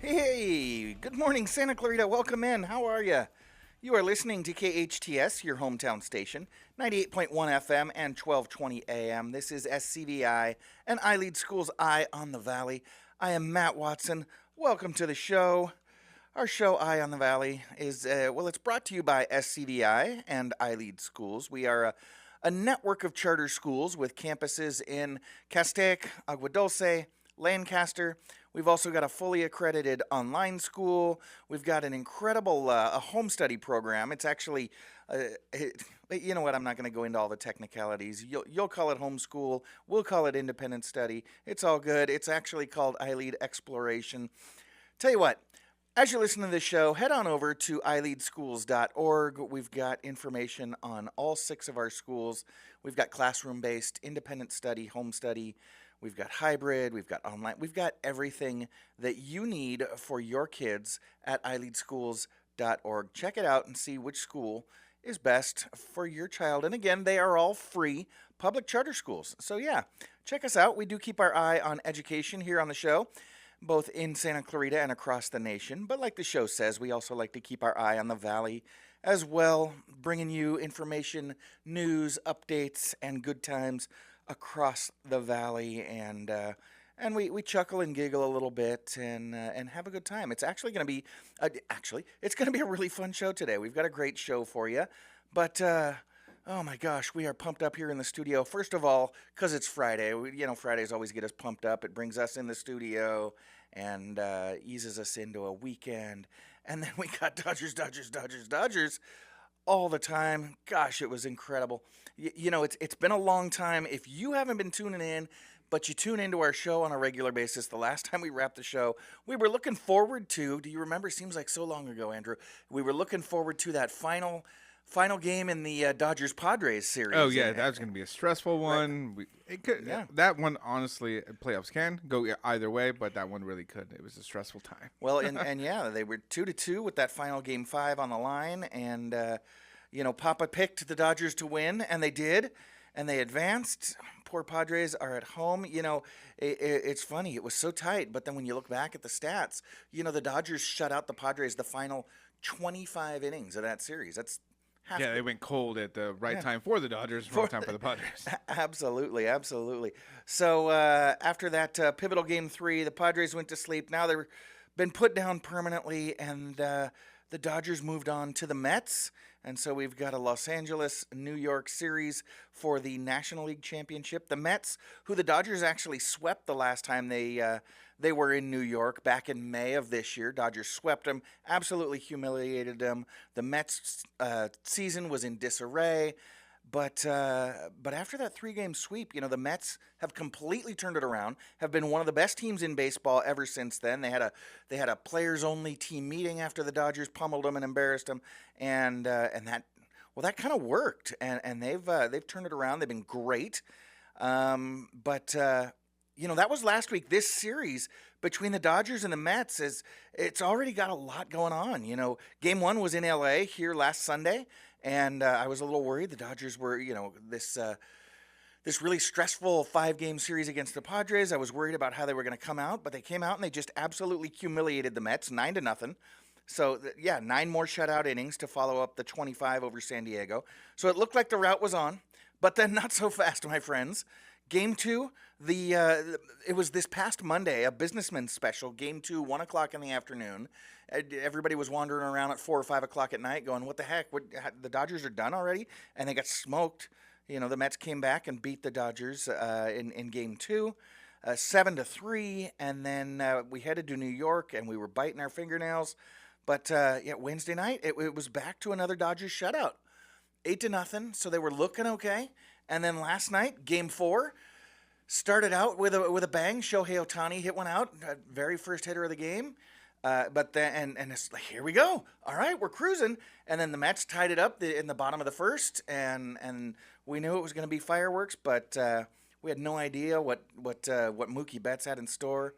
Hey, good morning, Santa Clarita. Welcome in. How are you? You are listening to KHTS, your hometown station, 98.1 FM and 1220 AM. This is SCVi and iLead School's Eye on the Valley. I am Matt Watson. Welcome to the show. Our show, Eye on the Valley, is, it's brought to you by SCVi and iLead Schools. We are a network of charter schools with campuses in Castaic, Agua Dulce, Lancaster. We've also got a fully accredited online school. We've got an incredible a home study program. It's actually, you know what? I'm not going to go into all the technicalities. You'll call it homeschool. We'll call it independent study. It's all good. It's actually called iLead Exploration. Tell you what. As you listen to this show, head on over to iLeadschools.org. We've got information on all 6 of our schools. We've got classroom-based, independent study, home study. We've got hybrid. We've got online. We've got everything that you need for your kids at iLeadschools.org. Check it out and see which school is best for your child. And again, they are all free public charter schools. So yeah, check us out. We do keep our eye on education here on the show, both in Santa Clarita and across the nation. But like the show says, we also like to keep our eye on the valley as well, bringing you information, news, updates, and good times across the valley. And we chuckle and giggle a little bit and have a good time. It's actually going to be it's going to be a really fun show today. We've got a great show for you. But oh my gosh, we are pumped up here in the studio. First of all, because it's Friday. Fridays always get us pumped up. It brings us in the studio and eases us into a weekend. And then we got Dodgers all the time. Gosh, it was incredible. It's been a long time. If you haven't been tuning in, but you tune into our show on a regular basis, the last time we wrapped the show, we were looking forward to, do you remember? Seems like so long ago, Andrew. We were looking forward to that final game in the Dodgers-Padres series. Oh, yeah, that was going to be a stressful one. Yeah. That one, honestly, playoffs can go either way, but that one really could. It was a stressful time. Well, and yeah, they were 2-2 with that final Game 5 on the line, and, Papa picked the Dodgers to win, and they did, and they advanced. Poor Padres are at home. It's funny. It was so tight, but then when you look back at the stats, the Dodgers shut out the Padres the final 25 innings of that series. That's they went cold at the right time for the Dodgers, wrong time for the Padres. Absolutely. So after that pivotal Game 3, the Padres went to sleep. Now they've been put down permanently, and the Dodgers moved on to the Mets. And so we've got a Los Angeles-New York series for the National League Championship. The Mets, who the Dodgers actually swept the last time they were in New York back in May of this year. Dodgers swept them, absolutely humiliated them. The Mets' season was in disarray. But after that 3-game sweep, the Mets have completely turned it around. Have been one of the best teams in baseball ever since then. They had a players-only team meeting after the Dodgers pummeled them and embarrassed them, and that kind of worked. And they've turned it around. They've been great. But that was last week. This series between the Dodgers and the Mets it's already got a lot going on. Game 1 was in L.A. here last Sunday. And I was a little worried. The Dodgers were, this really stressful 5-game series against the Padres. I was worried about how they were going to come out, but they came out and they just absolutely humiliated the Mets, 9-0. So, 9 more shutout innings to follow up the 25 over San Diego. So it looked like the route was on, but then not so fast, my friends. Game 2, it was this past Monday, a businessman special. Game 2, 1 o'clock in the afternoon. Everybody was wandering around at 4 or 5 o'clock at night going, what the heck? The Dodgers are done already? And they got smoked. The Mets came back and beat the Dodgers in Game 2, 7-3. And then we headed to New York, and we were biting our fingernails. But, Wednesday night, it was back to another Dodgers shutout. 8-0, so they were looking okay. And then last night, Game 4, started out with a bang. Shohei Ohtani hit one out, very first hitter of the game. But then and it's like, here we go. All right, we're cruising. And then the Mets tied it up in the bottom of the first, and we knew it was going to be fireworks, but we had no idea what Mookie Betts had in store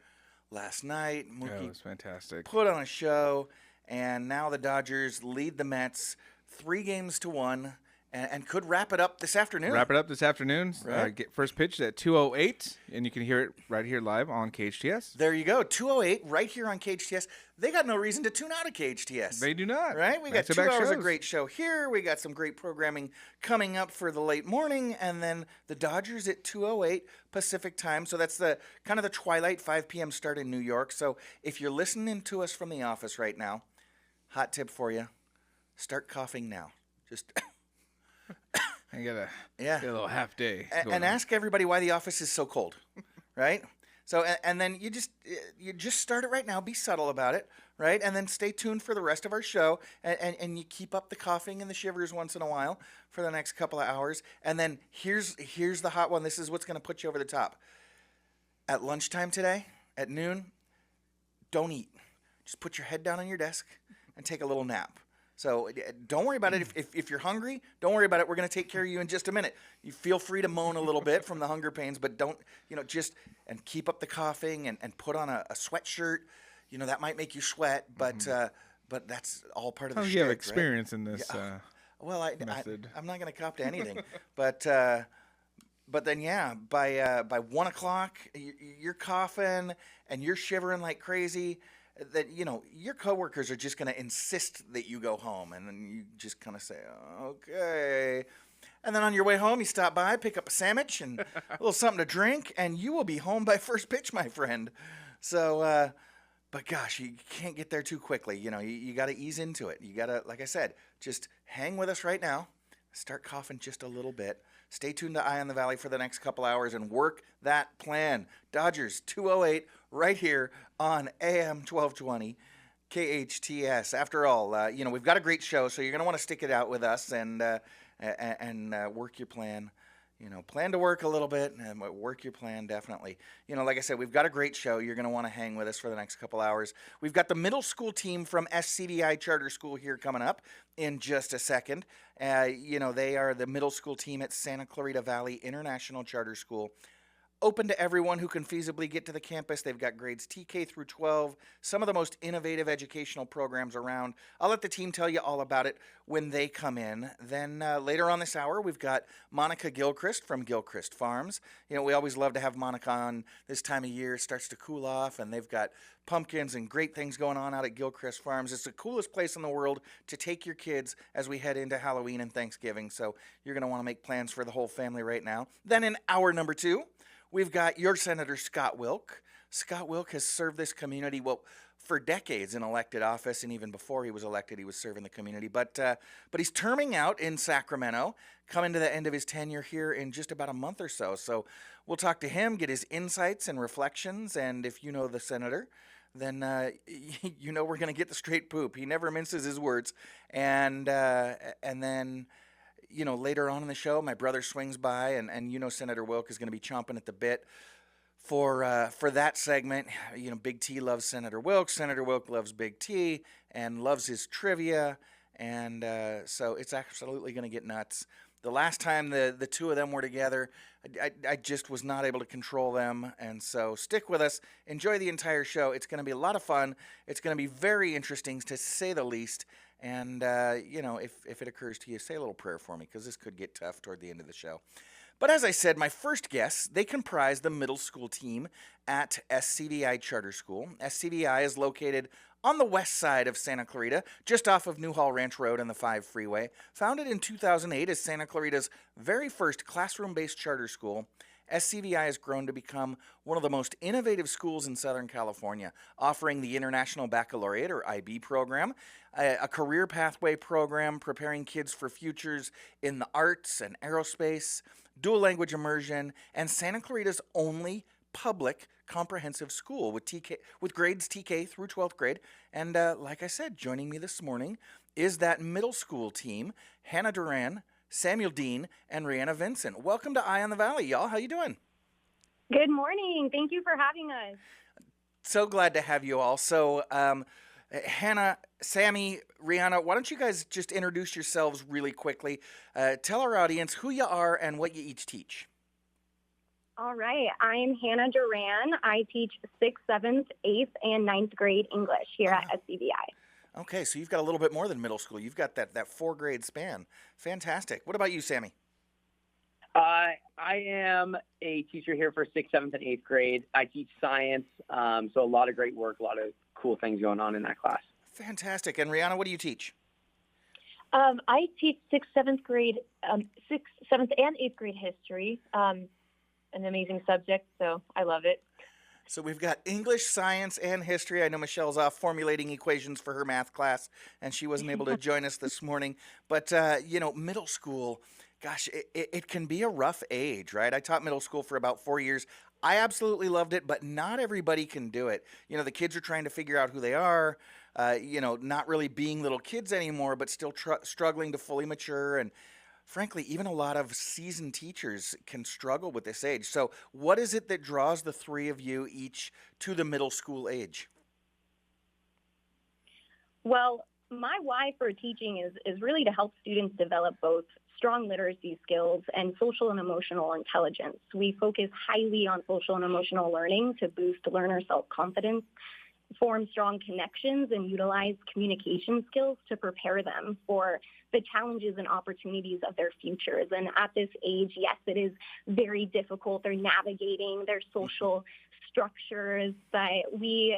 last night. Mookie it was fantastic. Put on a show, and now the Dodgers lead the Mets 3-1, and could wrap it up this afternoon. Wrap it up this afternoon. Right. Get first pitch at 2:08, and you can hear it right here live on KHTS. There you go, 2:08 right here on KHTS. They got no reason to tune out of KHTS. They do not. Right? We got 2 Back-to-back hours of shows. great show here. We got some great programming coming up for the late morning, and then the Dodgers at 2:08 Pacific time. So that's the kind of the twilight 5 p.m. start in New York. So if you're listening to us from the office right now, hot tip for you, start coughing now. Just I got a yeah. little half day. And ask everybody why the office is so cold, right? So and then you just start it right now. Be subtle about it, right? And then stay tuned for the rest of our show, and you keep up the coughing and the shivers once in a while for the next couple of hours. And then here's the hot one. This is what's going to put you over the top. At lunchtime today, at noon, don't eat. Just put your head down on your desk and take a little nap. So don't worry about it. If you're hungry, don't worry about it. We're going to take care of you in just a minute. You feel free to moan a little bit from the hunger pains, but don't, and keep up the coughing and put on a sweatshirt. That might make you sweat, but that's all part of the shtick, you have right? experience in this Well, method. I'm not going to cop to anything, but then, yeah, by 1 o'clock, you're coughing and you're shivering like crazy. That your coworkers are just going to insist that you go home, and then you just kind of say, okay. And then on your way home, you stop by, pick up a sandwich and a little something to drink, and you will be home by first pitch, my friend. So, but gosh, you can't get there too quickly. You got to ease into it. You got to, like I said, just hang with us right now. Start coughing just a little bit. Stay tuned to Eye on the Valley for the next couple hours and work that plan. Dodgers 2:08 right here on AM 1220 KHTS. After all, we've got a great show, so you're going to want to stick it out with us and work your plan. Plan to work a little bit and work your plan, definitely. Like I said, we've got a great show. You're going to want to hang with us for the next couple hours. We've got the middle school team from SCVi Charter School here coming up in just a second. They are the middle school team at Santa Clarita Valley International Charter School. Open to everyone who can feasibly get to the campus. They've got grades TK through 12, some of the most innovative educational programs around. I'll let the team tell you all about it when they come in. Then later on this hour, we've got Monica Gilchrist from Gilchrist Farms. We always love to have Monica on this time of year. It starts to cool off, and they've got pumpkins and great things going on out at Gilchrist Farms. It's the coolest place in the world to take your kids as we head into Halloween and Thanksgiving. So you're going to want to make plans for the whole family right now. Then in hour number 2, we've got your Senator Scott Wilk. Scott Wilk has served this community, for decades in elected office, and even before he was elected, he was serving the community. But he's terming out in Sacramento, coming to the end of his tenure here in just about a month or so. So we'll talk to him, get his insights and reflections, and if you know the senator, then we're going to get the straight poop. He never minces his words. And then later on in the show, my brother swings by, and Senator Wilk is going to be chomping at the bit for that segment. Big T loves Senator Wilk. Senator Wilk loves Big T and loves his trivia, and so it's absolutely going to get nuts. The last time the two of them were together, I just was not able to control them, and so stick with us. Enjoy the entire show. It's going to be a lot of fun. It's going to be very interesting, to say the least. And, if it occurs to you, say a little prayer for me, because this could get tough toward the end of the show. But as I said, my first guests, they comprise the middle school team at SCVi Charter School. SCVi is located on the west side of Santa Clarita, just off of Newhall Ranch Road and the 5 freeway. Founded in 2008 as Santa Clarita's very first classroom-based charter school, SCVi has grown to become one of the most innovative schools in Southern California, offering the International Baccalaureate, or IB program, a career pathway program preparing kids for futures in the arts and aerospace, dual language immersion, and Santa Clarita's only public comprehensive school with grades TK through 12th grade. And like I said, joining me this morning is that middle school team, Hannah Duran, Samuel Dean, and Rihanna Vincent. Welcome to Eye on the Valley, y'all. How you doing? Good morning. Thank you for having us. So glad to have you all. So, Hannah, Sammy, Rihanna, why don't you guys just introduce yourselves really quickly? Tell our audience who you are and what you each teach. All right. I'm Hannah Duran. I teach 6th, 7th, 8th, and 9th grade English here at SCVi. Okay, so you've got a little bit more than middle school. You've got that 4-grade span. Fantastic. What about you, Sammy? I am a teacher here for 6th, 7th, and 8th grade. I teach science, so a lot of great work, a lot of cool things going on in that class. Fantastic. And Rihanna, what do you teach? I teach 6th, 7th grade, 6th, 7th, and 8th grade history. An amazing subject, so I love it. So we've got English, science, and history. I know Michelle's off formulating equations for her math class, and she wasn't able to join us this morning. But, middle school, gosh, it can be a rough age, right? I taught middle school for about 4 years. I absolutely loved it, but not everybody can do it. The kids are trying to figure out who they are, not really being little kids anymore, but still struggling to fully mature. And frankly, even a lot of seasoned teachers can struggle with this age. So what is it that draws the three of you each to the middle school age? Well, my why for teaching is really to help students develop both strong literacy skills and social and emotional intelligence. We focus highly on social and emotional learning to boost learner self-confidence, form strong connections, and utilize communication skills to prepare them for the challenges and opportunities of their futures. And at this age, yes, it is very difficult. They're navigating their social structures, but we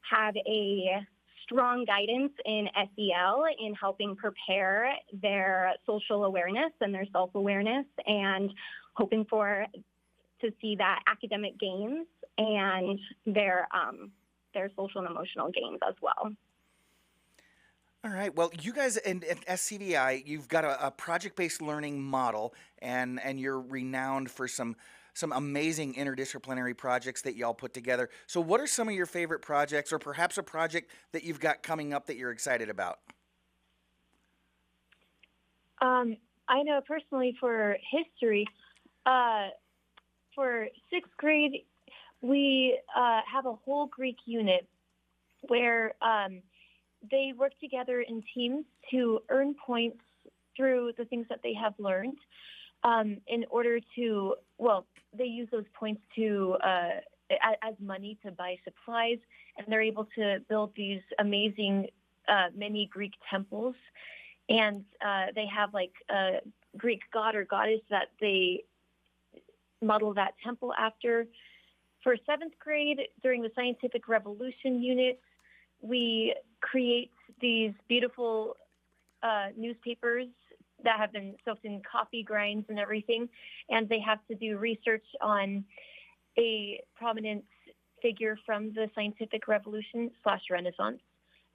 have a strong guidance in SEL in helping prepare their social awareness and their self-awareness, and hoping to see that academic gains and their social and emotional gains as well. All right. Well, you guys in SCVi, you've got a project-based learning model, and you're renowned for some amazing interdisciplinary projects that y'all put together. So what are some of your favorite projects, or perhaps a project that you've got coming up that you're excited about? I know personally for history, for 6th grade, we have a whole Greek unit where they work together in teams to earn points through the things that they have learned in order to, they use those points to as money to buy supplies, and they're able to build these amazing mini Greek temples. And they have like a Greek god or goddess that they model that temple after. For 7th grade, during the Scientific Revolution unit, we create these beautiful newspapers that have been soaked in coffee grinds and everything, and they have to do research on a prominent figure from the Scientific Revolution / Renaissance.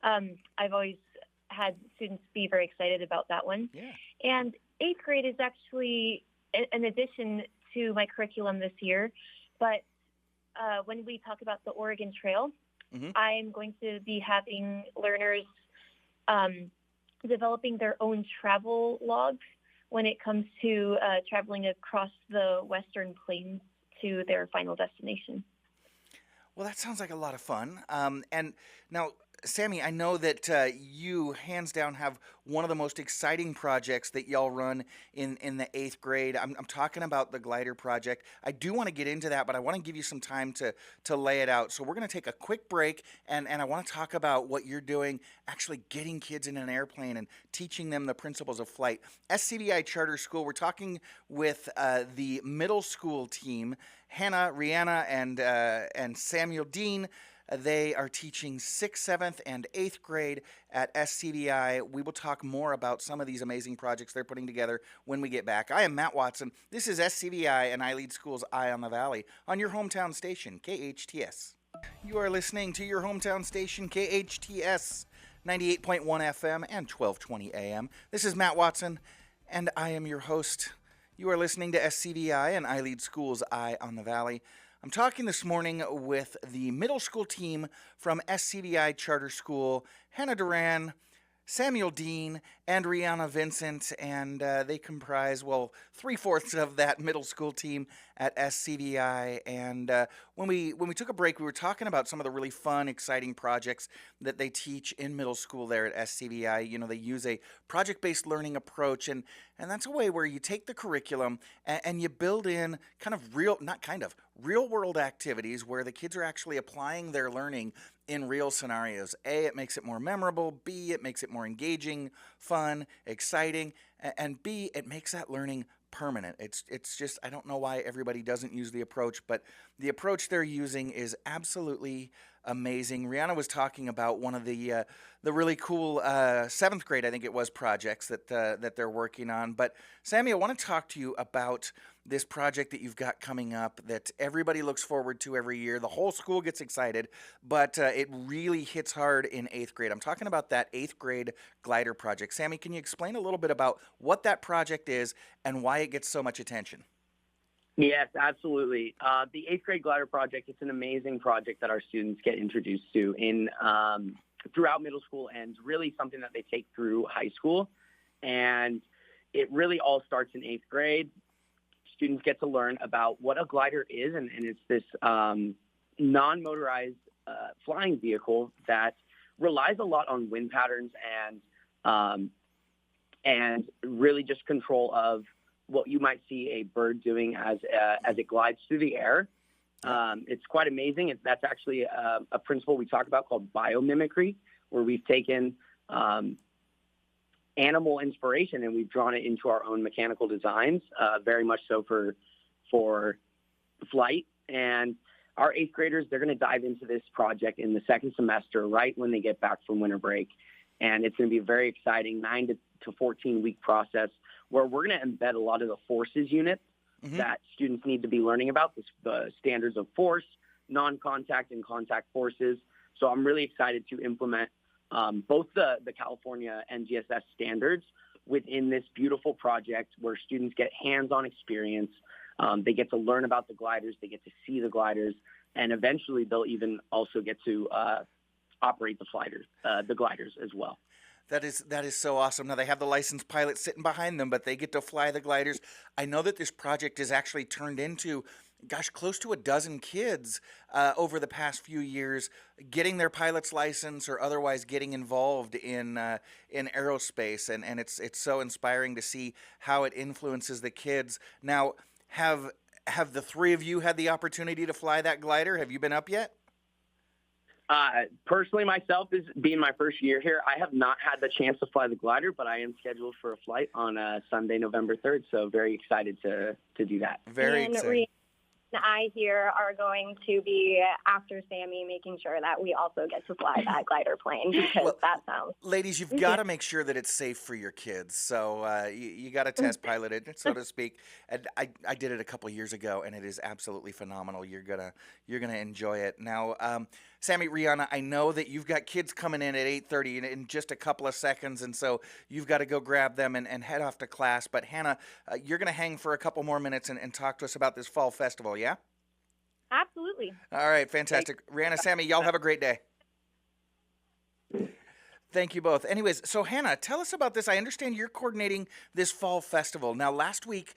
I've always had students be very excited about that one. Yeah. And 8th grade is actually an addition to my curriculum this year, but when we talk about the Oregon Trail, I'm going to be having learners developing their own travel logs when it comes to traveling across the Western Plains to their final destination. Well, that sounds like a lot of fun. And now, Sammy, I know that you, hands down, have one of the most exciting projects that y'all run in the 8th grade. I'm talking about the glider project. I do want to get into that, but I want to give you some time to lay it out. So we're going to take a quick break, and I want to talk about what you're doing, actually getting kids in an airplane and teaching them the principles of flight. SCVi Charter School, we're talking with the middle school team, Hannah, Rihanna, and Samuel Dean. They are teaching 6th, 7th, and 8th grade at SCVi. We will talk more about some of these amazing projects they're putting together when we get back. I am Matt Watson. This is SCVi and iLead School's Eye on the Valley on your hometown station, KHTS. You are listening to your hometown station, KHTS, 98.1 FM and 1220 AM. This is Matt Watson, and I am your host. You are listening to SCVi and iLead School's Eye on the Valley. I'm talking this morning with the middle school team from SCVi Charter School, Hannah Duran, Samuel Dean, and Rihanna Vincent, and they comprise, 3/4 of that middle school team at SCVi, and when we took a break, we were talking about some of the really fun, exciting projects that they teach in middle school there at SCVi. You know, they use a project-based learning approach, and that's a way where you take the curriculum and you build in kind of real world activities where the kids are actually applying their learning in real scenarios. A, it makes it more memorable. B, it makes it more engaging, fun, exciting, and B, it makes that learning permanent. It's just, I don't know why everybody doesn't use the approach, but the approach they're using is absolutely amazing. Rihanna was talking about one of the really cool 7th grade, I think it was, projects that they're working on. But Sammy, I want to talk to you about this project that you've got coming up that everybody looks forward to every year. The whole school gets excited, but it really hits hard in 8th grade. I'm talking about that 8th grade glider project. Sammy, can you explain a little bit about what that project is and why it gets so much attention? Yes, absolutely. The 8th grade glider project, it's an amazing project that our students get introduced to throughout middle school, and really something that they take through high school. And it really all starts in 8th grade. Students get to learn about what a glider is, and it's this non-motorized flying vehicle that relies a lot on wind patterns and really just control of what you might see a bird doing as it glides through the air. It's quite amazing. That's actually a principle we talk about called biomimicry, where we've taken animal inspiration and we've drawn it into our own mechanical designs, very much so for flight. And our 8th graders, they're going to dive into this project in the 2nd semester, right when they get back from winter break. And it's going to be a very exciting 9 to 14 week process where we're going to embed a lot of the forces units that students need to be learning about, the standards of force, non-contact and contact forces. So I'm really excited to implement both the California NGSS standards within this beautiful project where students get hands-on experience. They get to learn about the gliders, they get to see the gliders, and eventually they'll even also get to operate the gliders as well. That is so awesome. Now, they have the licensed pilot sitting behind them, but they get to fly the gliders. I know that this project has actually turned into, close to a dozen kids over the past few years getting their pilot's license or otherwise getting involved in aerospace, and it's so inspiring to see how it influences the kids. Now, have the three of you had the opportunity to fly that glider? Have you been up yet? Personally, myself, is being my first year here, I have not had the chance to fly the glider, but I am scheduled for a flight on Sunday, November 3rd. So very excited to do that. Very excited. And I here are going to be, after Sammy, making sure that we also get to fly that glider plane, because that sounds... Ladies, you've got to make sure that it's safe for your kids. So you got to test pilot it, so to speak. And I did it a couple years ago, and it is absolutely phenomenal. You're gonna enjoy it. Now, Sammy, Rihanna, I know that you've got kids coming in at 8:30 in just a couple of seconds, and so you've got to go grab them and head off to class. But Hannah, you're going to hang for a couple more minutes and talk to us about this fall festival, yeah? Absolutely. All right, fantastic. Rihanna, Sammy, y'all have a great day. Thank you both. Anyways, so Hannah, tell us about this. I understand you're coordinating this fall festival. Now, last week,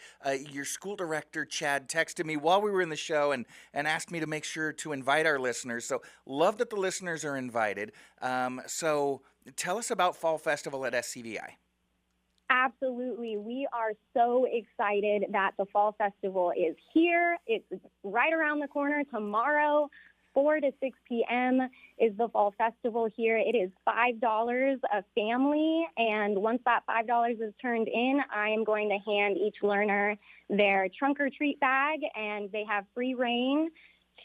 your school director, Chad, texted me while we were in the show and asked me to make sure to invite our listeners. So love that the listeners are invited. So tell us about fall festival at SCVi. Absolutely. We are so excited that the fall festival is here. It's right around the corner tomorrow. 4 to 6 p.m. is the fall festival here. It is $5 a family, and once that $5 is turned in, I am going to hand each learner their trunk or treat bag, and they have free reign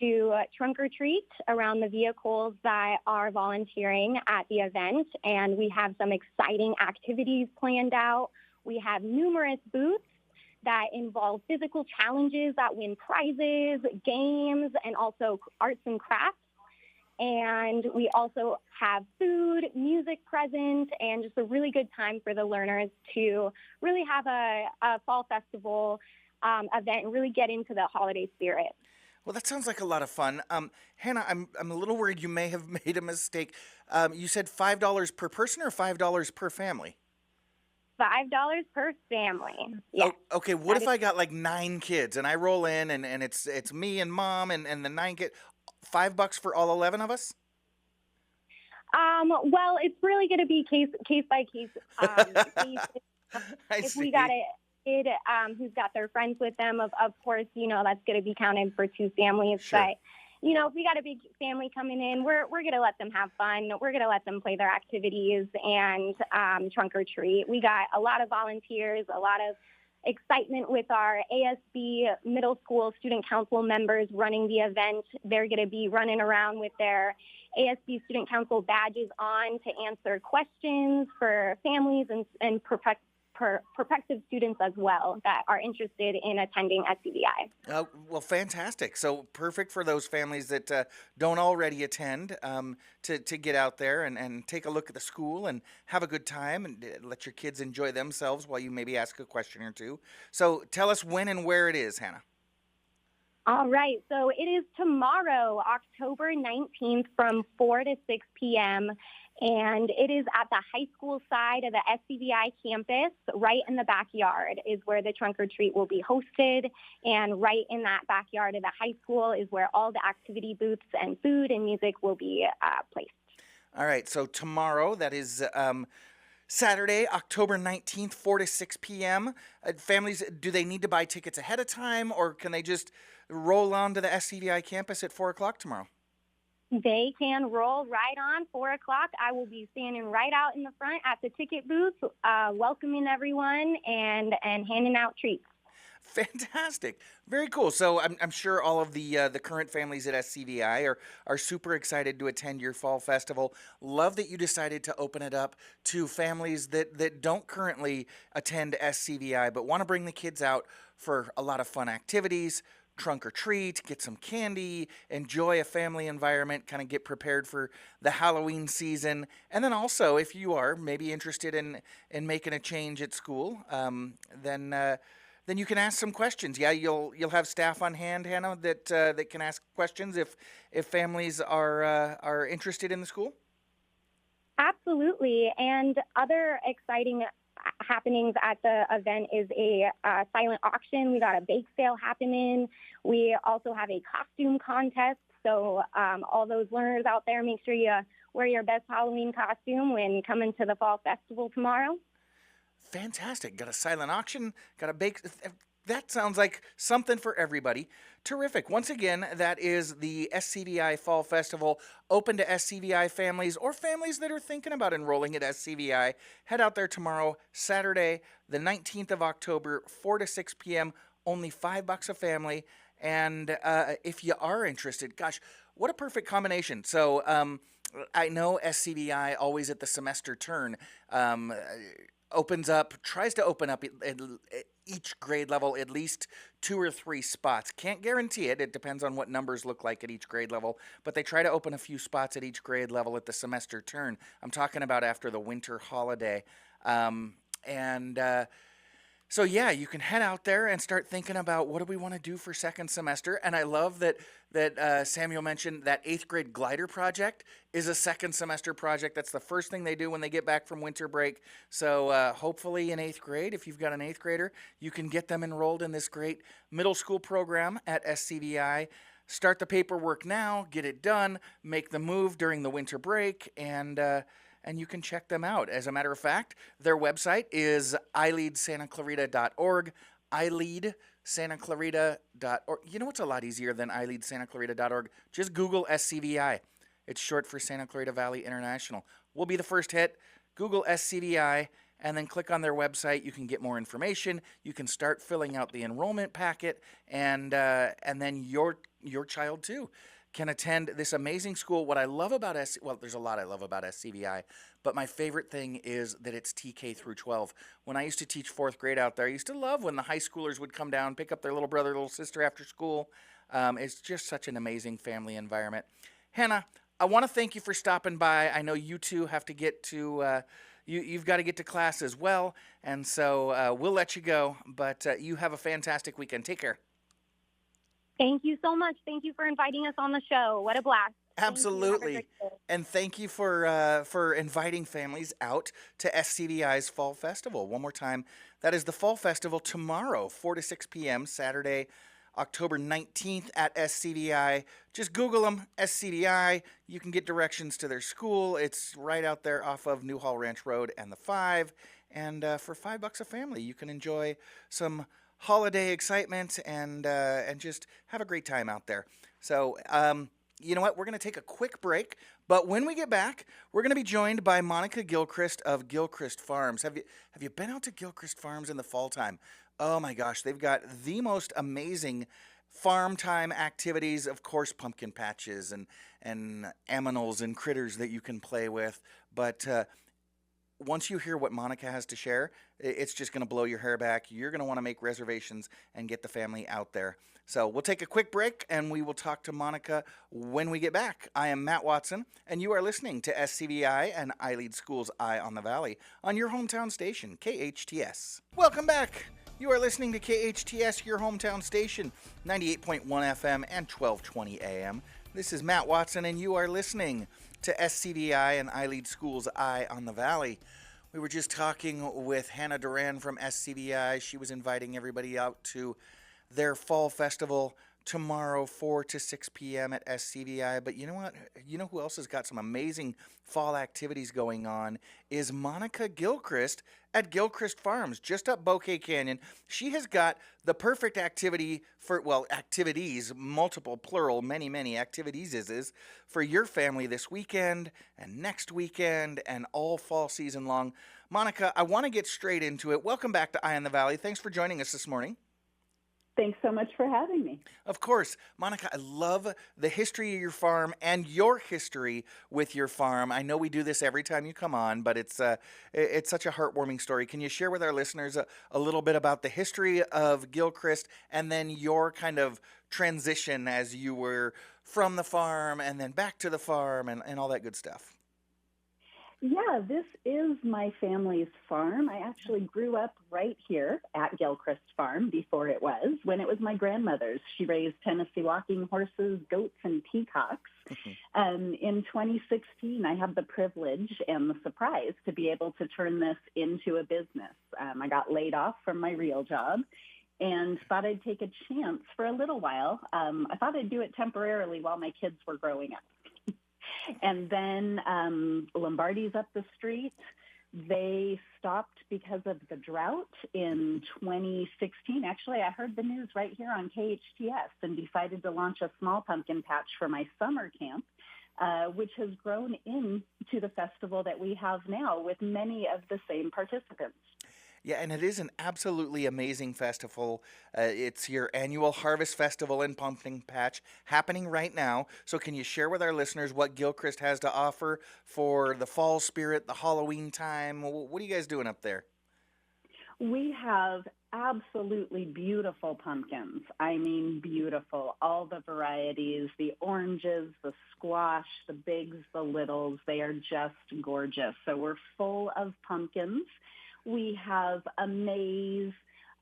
to trunk or treat around the vehicles that are volunteering at the event. And we have some exciting activities planned out. We have numerous booths that involve physical challenges that win prizes, games, and also arts and crafts. And we also have food, music present, and just a really good time for the learners to really have a fall festival event and really get into the holiday spirit. Well, that sounds like a lot of fun. Hannah, I'm a little worried you may have made a mistake. You said $5 per person or $5 per family? $5 per family. Yes. Oh, okay, what That if I got like 9 kids and I roll in and it's me and mom and the 9 kids? $5 for all 11 of us? Well, it's really going to be case by case basis. I If see. we got a kid who's got their friends with them, of course, that's going to be counted for 2 families. Sure. But if we got a big family coming in, we're going to let them have fun. We're going to let them play their activities and trunk or treat. We got a lot of volunteers, a lot of excitement with our ASB middle school student council members running the event. They're going to be running around with their ASB student council badges on to answer questions for families and prospective students as well that are interested in attending SCVi. Well, fantastic. So perfect for those families that don't already attend to get out there and take a look at the school and have a good time and let your kids enjoy themselves while you maybe ask a question or two. So tell us when and where it is, Hannah. All right. So it is tomorrow, October 19th from 4 to 6 p.m. And it is at the high school side of the SCVi campus, right in the backyard is where the trunk or treat will be hosted. And right in that backyard of the high school is where all the activity booths and food and music will be placed. All right. So tomorrow, that is Saturday, October 19th, 4 to 6 p.m. Families, do they need to buy tickets ahead of time or can they just roll on to the SCVi campus at 4 o'clock tomorrow? They can roll right on 4 o'clock. I will be standing right out in the front at the ticket booth, welcoming everyone and handing out treats. Fantastic. Very cool. So I'm sure all of the current families at SCVi are super excited to attend your fall festival. Love that you decided to open it up to families that don't currently attend SCVi but want to bring the kids out for a lot of fun activities, trunk or treat, get some candy, enjoy a family environment, kind of get prepared for the Halloween season. And then also, if you are maybe interested in making a change at school, then you can ask some questions. Yeah, you'll have staff on hand, Hannah, that can ask questions if families are interested in the school. Absolutely. And other exciting happenings at the event is a silent auction. We got a bake sale happening. We also have a costume contest. So all those learners out there, make sure you wear your best Halloween costume when coming to the fall festival tomorrow. Fantastic. Got a silent auction, got a bake. That sounds like something for everybody. Terrific. Once again, that is the SCVi Fall Festival, open to SCVi families or families that are thinking about enrolling at SCVi. Head out there tomorrow, Saturday, the 19th of October, 4 to 6 p.m., only $5 a family. And if you are interested, gosh, what a perfect combination. So I know SCVi always at the semester turn tries to open up each grade level at least 2 or 3 spots. Can't guarantee it. It depends on what numbers look like at each grade level, but they try to open a few spots at each grade level at the semester turn. I'm talking about after the winter holiday. So yeah, you can head out there and start thinking about what do we want to do for second semester. And I love that Samuel mentioned that 8th grade glider project is a second semester project. That's the first thing they do when they get back from winter break. So hopefully in 8th grade, if you've got an 8th grader, you can get them enrolled in this great middle school program at SCVi. Start the paperwork now, get it done, make the move during the winter break, and you can check them out. As a matter of fact, their website is iLeadSantaClarita.org, iLeadSantaClarita.org. You know what's a lot easier than iLeadSantaClarita.org? Just Google SCVi. It's short for Santa Clarita Valley International. We'll be the first hit. Google SCVi, and then click on their website. You can get more information. You can start filling out the enrollment packet, and then your child too can attend this amazing school. What I love about there's a lot I love about SCVi, but my favorite thing is that it's TK through 12. When I used to teach 4th grade out there, I used to love when the high schoolers would come down, pick up their little brother, little sister after school. It's just such an amazing family environment. Hannah, I want to thank you for stopping by. I know you two have to get to, you've got to get to class as well, and so we'll let you go, but you have a fantastic weekend. Take care. Thank you so much. Thank you for inviting us on the show. What a blast. Absolutely. And thank you for inviting families out to SCVi's Fall Festival. One more time, that is the Fall Festival tomorrow, 4 to 6 p.m., Saturday, October 19th at SCVi. Just Google them, SCVi. You can get directions to their school. It's right out there off of New Hall Ranch Road and the 5. And for $5 a family, you can enjoy some holiday excitement and just have a great time out there. So, you know what? We're going to take a quick break, but when we get back, we're going to be joined by Monica Gilchrist of Gilchrist Farms. Have you been out to Gilchrist Farms in the fall time? Oh my gosh, they've got the most amazing farm time activities. Of course, pumpkin patches and aminals and critters that you can play with. But once you hear what Monica has to share, it's just going to blow your hair back. You're going to want to make reservations and get the family out there. So we'll take a quick break, and we will talk to Monica when we get back. I am Matt Watson, and you are listening to SCVi and iLead Schools Eye on the Valley on your hometown station, KHTS. Welcome back. You are listening to KHTS, your hometown station, 98.1 FM and 1220 AM. This is Matt Watson, and you are listening to SCVi and iLead Schools Eye on the Valley. We were just talking with Hannah Duran from SCVi. She was inviting everybody out to their fall festival tomorrow, 4 to 6 p.m. at SCVi. But you know what? You know who else has got some amazing fall activities going on is Monica Gilchrist at Gilchrist Farms, just up Bouquet Canyon. She has got the perfect activity for, well, activities, multiple, plural, many activities is for your family this weekend and next weekend and all fall season long. Monica, I want to get straight into it. Welcome back to Eye on the Valley. Thanks for joining us this morning. Thanks so much for having me. Of course. Monica, I love the history of your farm and your history with your farm. I know we do this every time you come on, but it's such a heartwarming story. Can you share with our listeners a little bit about the history of Gilchrist and then your kind of transition as you were from the farm and then back to the farm and all that good stuff? Yeah, this is my family's farm. I actually grew up right here at Gilchrist Farm before it was, when it was my grandmother's. She raised Tennessee walking horses, goats, and peacocks. In 2016, I had the privilege and the surprise to be able to turn this into a business. I got laid off from my real job and thought I'd take a chance for a little while. I thought I'd do it temporarily while my kids were growing up. And then Lombardi's up the street. They stopped because of the drought in 2016. Actually, I heard the news right here on KHTS and decided to launch a small pumpkin patch for my summer camp, which has grown into the festival that we have now with many of the same participants. Yeah, and it is an absolutely amazing festival. It's your annual Harvest Festival and Pumpkin Patch happening right now. So can you share with our listeners what Gilchrist has to offer for the fall spirit, the Halloween time? What are you guys doing up there? We have absolutely beautiful pumpkins. I mean, beautiful. All the varieties, the oranges, the squash, the bigs, the littles, they are just gorgeous. So we're full of pumpkins. We have a maze,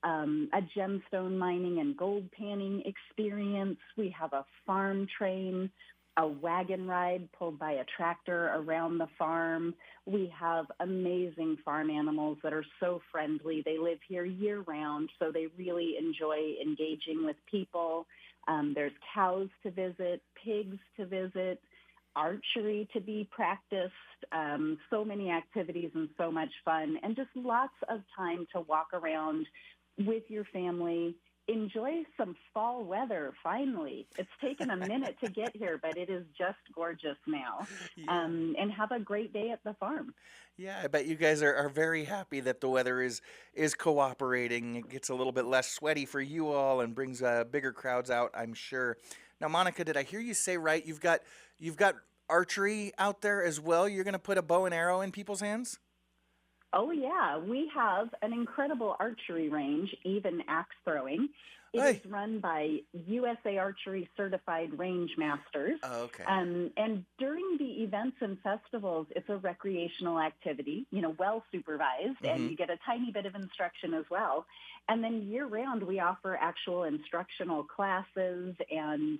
a gemstone mining and gold panning experience. We have a farm train, a wagon ride pulled by a tractor around the farm. We have amazing farm animals that are so friendly. They live here year-round, so they really enjoy engaging with people. There's cows to visit, pigs to visit, archery to be practiced, so many activities and so much fun, and just lots of time to walk around with your family. Enjoy some fall weather, finally. It's taken a minute to get here, but it is just gorgeous now. Yeah. And have a great day at the farm. Yeah, I bet you guys are very happy that the weather is cooperating. It gets a little bit less sweaty for you all and brings bigger crowds out, I'm sure. Now, Monica, did I hear you say right? You've got archery out there as well. You're going to put a bow and arrow in people's hands? Oh, yeah. We have an incredible archery range, even axe throwing. It Hey. is run by USA Archery certified range masters. Oh, okay. And during the events and festivals, it's a recreational activity, well supervised, and you get a tiny bit of instruction as well. And then year round, we offer actual instructional classes and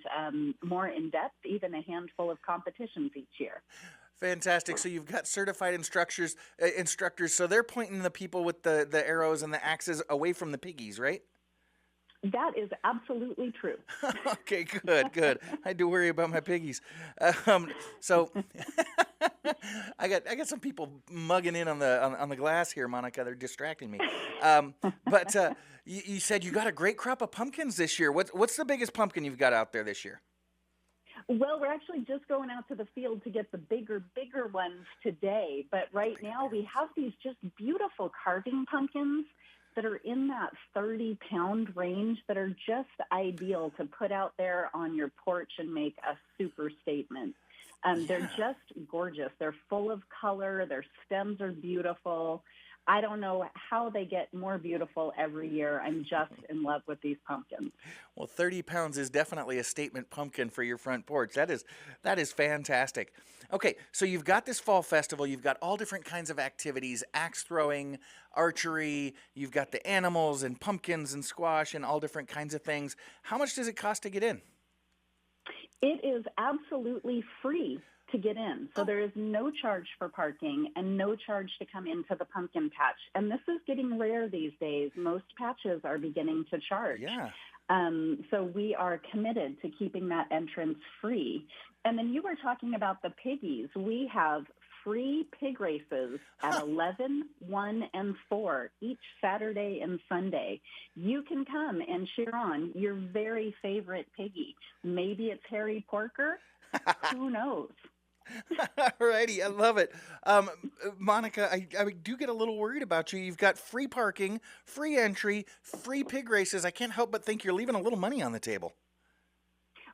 more in depth, even a handful of competitions each year. Fantastic. So you've got certified instructors. So they're pointing the people with the arrows and the axes away from the piggies, right? That is absolutely true. Okay, good. I had to worry about my piggies. So I got some people mugging in on the glass here, Monica. They're distracting me. But you said you got a great crop of pumpkins this year. What's the biggest pumpkin you've got out there this year? Well, we're actually just going out to the field to get the bigger ones today. But right now we have these just beautiful carving pumpkins that are in that 30-pound range that are just ideal to put out there on your porch and make a super statement. They're just gorgeous. They're full of color. Their stems are beautiful. I don't know how they get more beautiful every year. I'm just in love with these pumpkins. Well, 30 pounds is definitely a statement pumpkin for your front porch. That is fantastic. Okay, so you've got this fall festival. You've got all different kinds of activities, axe throwing, archery. You've got the animals and pumpkins and squash and all different kinds of things. How much does it cost to get in? It is absolutely free to get in. So there is no charge for parking and no charge to come into the pumpkin patch. And this is getting rare these days. Most patches are beginning to charge. Yeah. So we are committed to keeping that entrance free. And then you were talking about the piggies. We have free pig races at 11, 1, and 4 each Saturday and Sunday. You can come and cheer on your very favorite piggy. Maybe it's Harry Porker. Who knows? Alrighty, I love it. Monica, I do get a little worried about you. You've got free parking, free entry, free pig races. I can't help but think you're leaving a little money on the table.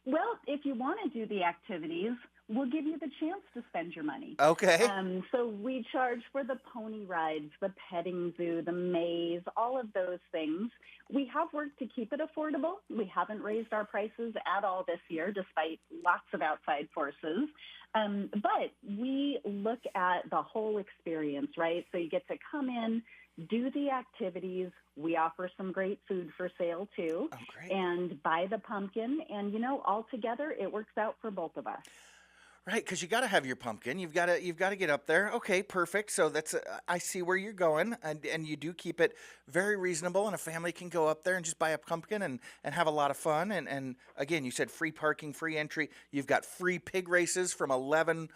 Well, if you want to do the activities, we'll give you the chance to spend your money. Okay. So we charge for the pony rides, the petting zoo, the maze, all of those things. We have worked to keep it affordable. We haven't raised our prices at all this year, despite lots of outside forces. But we look at the whole experience, right? So you get to come in, do the activities. We offer some great food for sale, too. Oh, great. And buy the pumpkin. And, all together, it works out for both of us. Right, because you got to have your pumpkin. You've got to get up there. Okay, perfect. So I see where you're going, and you do keep it very reasonable, and a family can go up there and just buy a pumpkin and have a lot of fun. And again, you said free parking, free entry. You've got free pig races from 11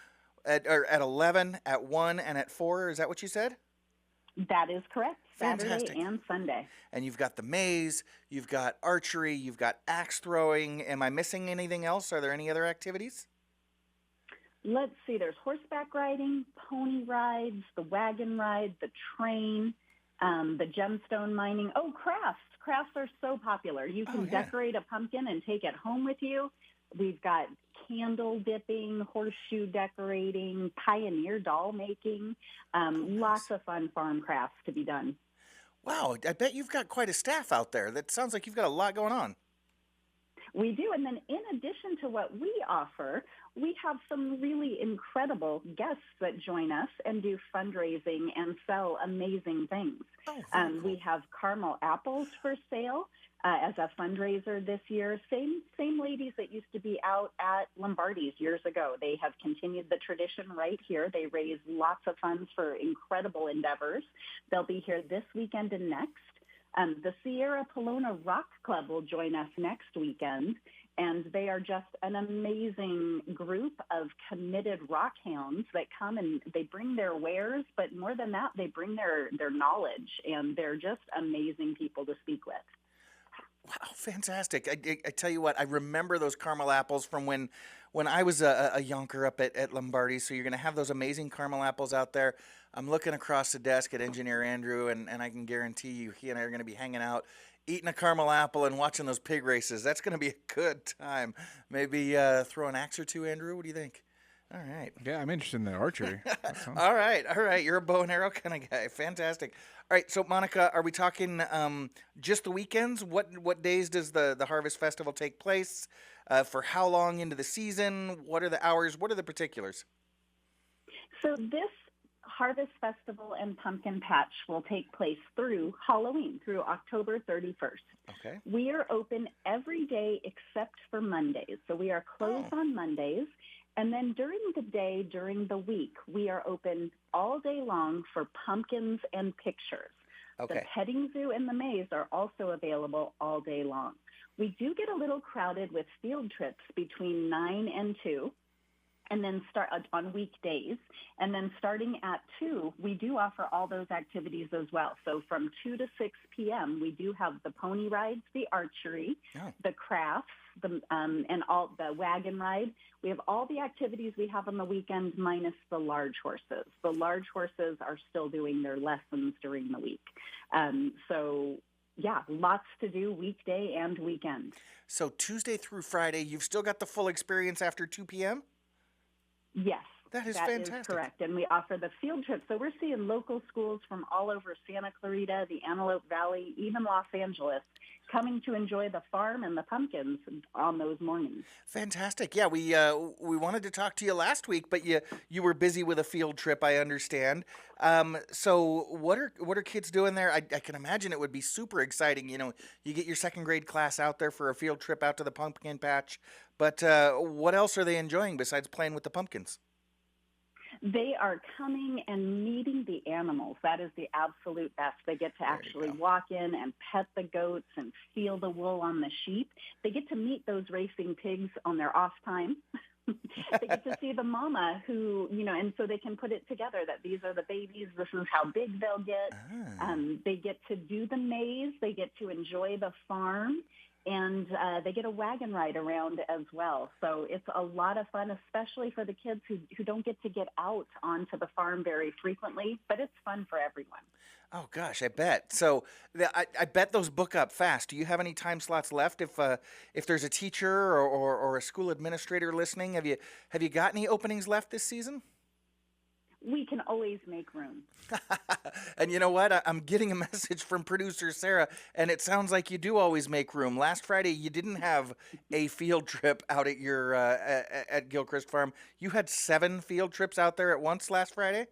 at 11, at 1, and at 4. Is that what you said? That is correct. Fantastic. Saturday and Sunday. And you've got the maze, you've got archery, you've got axe throwing. Am I missing anything else? Are there any other activities? Let's see, there's horseback riding, pony rides, the wagon ride, the train, the gemstone mining. Oh, crafts. Crafts are so popular. You can decorate a pumpkin and take it home with you. We've got candle dipping, horseshoe decorating, pioneer doll making, lots of fun farm crafts to be done. Wow, I bet you've got quite a staff out there. That sounds like you've got a lot going on. We do. And then in addition to what we offer, we have some really incredible guests that join us and do fundraising and sell amazing things. Oh, cool. We have caramel apples for sale as a fundraiser this year. Same ladies that used to be out at Lombardi's years ago. They have continued the tradition right here. They raise lots of funds for incredible endeavors. They'll be here this weekend and next. The Sierra Pelona Rock Club will join us next weekend, and they are just an amazing group of committed rock hounds that come and they bring their wares, but more than that, they bring their knowledge, and they're just amazing people to speak with. Wow, fantastic. I tell you what, I remember those caramel apples from when I was a yonker up at Lombardi. So you're going to have those amazing caramel apples out there. I'm looking across the desk at Engineer Andrew, and I can guarantee you he and I are going to be hanging out, eating a caramel apple and watching those pig races. That's going to be a good time. Maybe throw an axe or two, Andrew? What do you think? All right. Yeah, I'm interested in the archery. That sounds- All right. You're a bow and arrow kind of guy. Fantastic. All right. So, Monica, are we talking just the weekends? What days does the Harvest Festival take place? For how long into the season? What are the hours? What are the particulars? So this Harvest Festival and Pumpkin Patch will take place through Halloween, through October 31st. Okay. We are open every day except for Mondays. So we are closed on Mondays. And then during the day, during the week, we are open all day long for pumpkins and pictures. Okay. The petting zoo and the maze are also available all day long. We do get a little crowded with field trips between 9 and 2. And then start on weekdays. And then starting at 2, we do offer all those activities as well. So from 2 to 6 p.m., we do have the pony rides, the archery, the crafts, and all the wagon ride. We have all the activities we have on the weekend minus the large horses. The large horses are still doing their lessons during the week. So, yeah, lots to do weekday and weekend. So Tuesday through Friday, you've still got the full experience after 2 p.m.? Yes. That is That fantastic. is correct. And we offer the field trip. So we're seeing local schools from all over Santa Clarita, the Antelope Valley, even Los Angeles, coming to enjoy the farm and the pumpkins on those mornings. Fantastic. Yeah, we wanted to talk to you last week, but you were busy with a field trip, I understand. So what are kids doing there? I can imagine it would be super exciting. You know, you get your second grade class out there for a field trip out to the pumpkin patch. But what else are they enjoying besides playing with the pumpkins? They are coming and meeting the animals. That is the absolute best. They get to actually walk in and pet the goats and feel the wool on the sheep. They get to meet those racing pigs on their off time. They get to see the mama who, and so they can put it together that these are the babies. This is how big they'll get. They get to do the maze. They get to enjoy the farm. And they get a wagon ride around as well. So it's a lot of fun, especially for the kids who don't get to get out onto the farm very frequently. But it's fun for everyone. Oh, gosh, I bet. So I bet those book up fast. Do you have any time slots left if there's a teacher or a school administrator listening? Have you got any openings left this season? We can always make room. And you know what? I'm getting a message from producer Sarah, and it sounds like you do always make room. Last Friday, you didn't have a field trip out at your at Gilchrist Farm. You had 7 field trips out there at once last Friday?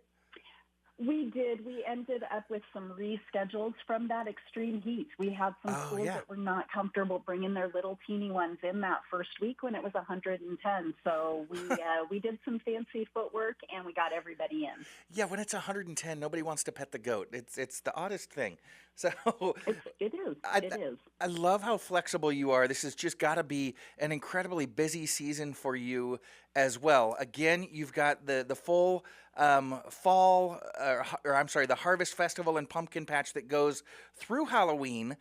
We did. We ended up with some reschedules from that extreme heat. We had some schools that were not comfortable bringing their little teeny ones in that first week when it was 110. So we did some fancy footwork and we got everybody in. Yeah, when it's 110, nobody wants to pet the goat. It's the oddest thing. So it is. I love how flexible you are. This has just got to be an incredibly busy season for you as well. Again, you've got the full fall, the Harvest Festival and Pumpkin Patch that goes through Halloween.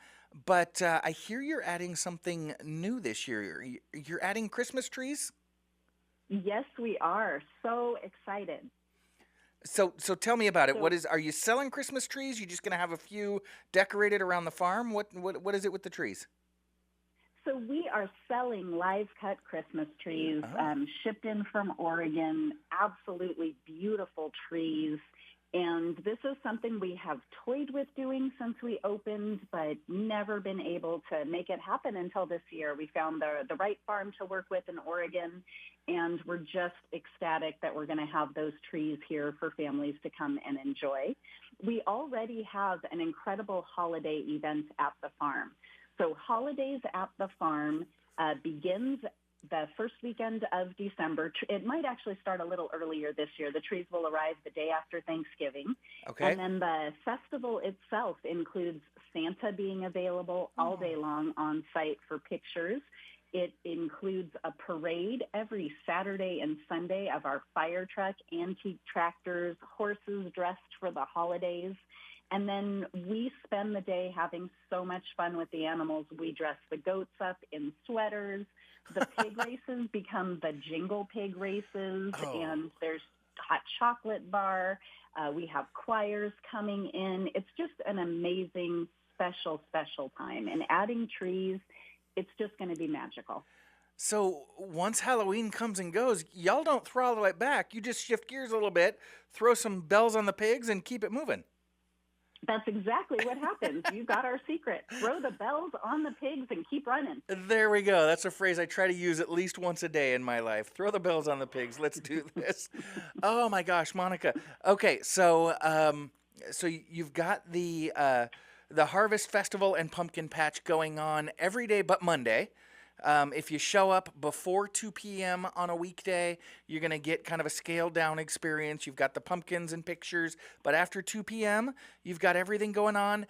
But I hear you're adding something new this year. You're adding Christmas trees? Yes, we are. So excited. So tell me about it. Are you selling Christmas trees? You just going to have a few decorated around the farm? What is it with the trees? So we are selling live cut Christmas trees, shipped in from Oregon, absolutely beautiful trees. And this is something we have toyed with doing since we opened, but never been able to make it happen until this year. We found the right farm to work with in Oregon, and we're just ecstatic that we're going to have those trees here for families to come and enjoy. We already have an incredible holiday event at the farm. So Holidays at the Farm begins the first weekend of December. It might actually start a little earlier this year. The trees will arrive the day after Thanksgiving. Okay. And then the festival itself includes Santa being available all day long on site for pictures. It includes a parade every Saturday and Sunday of our fire truck, antique tractors, horses dressed for the holidays. And then we spend the day having so much fun with the animals. We dress the goats up in sweaters. The pig races become the Jingle Pig races, and there's hot chocolate bar. We have choirs coming in. It's just an amazing, special time. And adding trees, it's just going to be magical. So once Halloween comes and goes, y'all don't throttle it back. You just shift gears a little bit, throw some bells on the pigs, and keep it moving. That's exactly what happens. You got our secret. Throw the bells on the pigs and keep running. There we go. That's a phrase I try to use at least once a day in my life. Throw the bells on the pigs. Let's do this. Oh my gosh, Monica. Okay, so you've got the Harvest Festival and Pumpkin Patch going on every day but Monday. If you show up before 2 p.m. on a weekday, you're going to get kind of a scaled down experience. You've got the pumpkins and pictures, but after 2 p.m., you've got everything going on.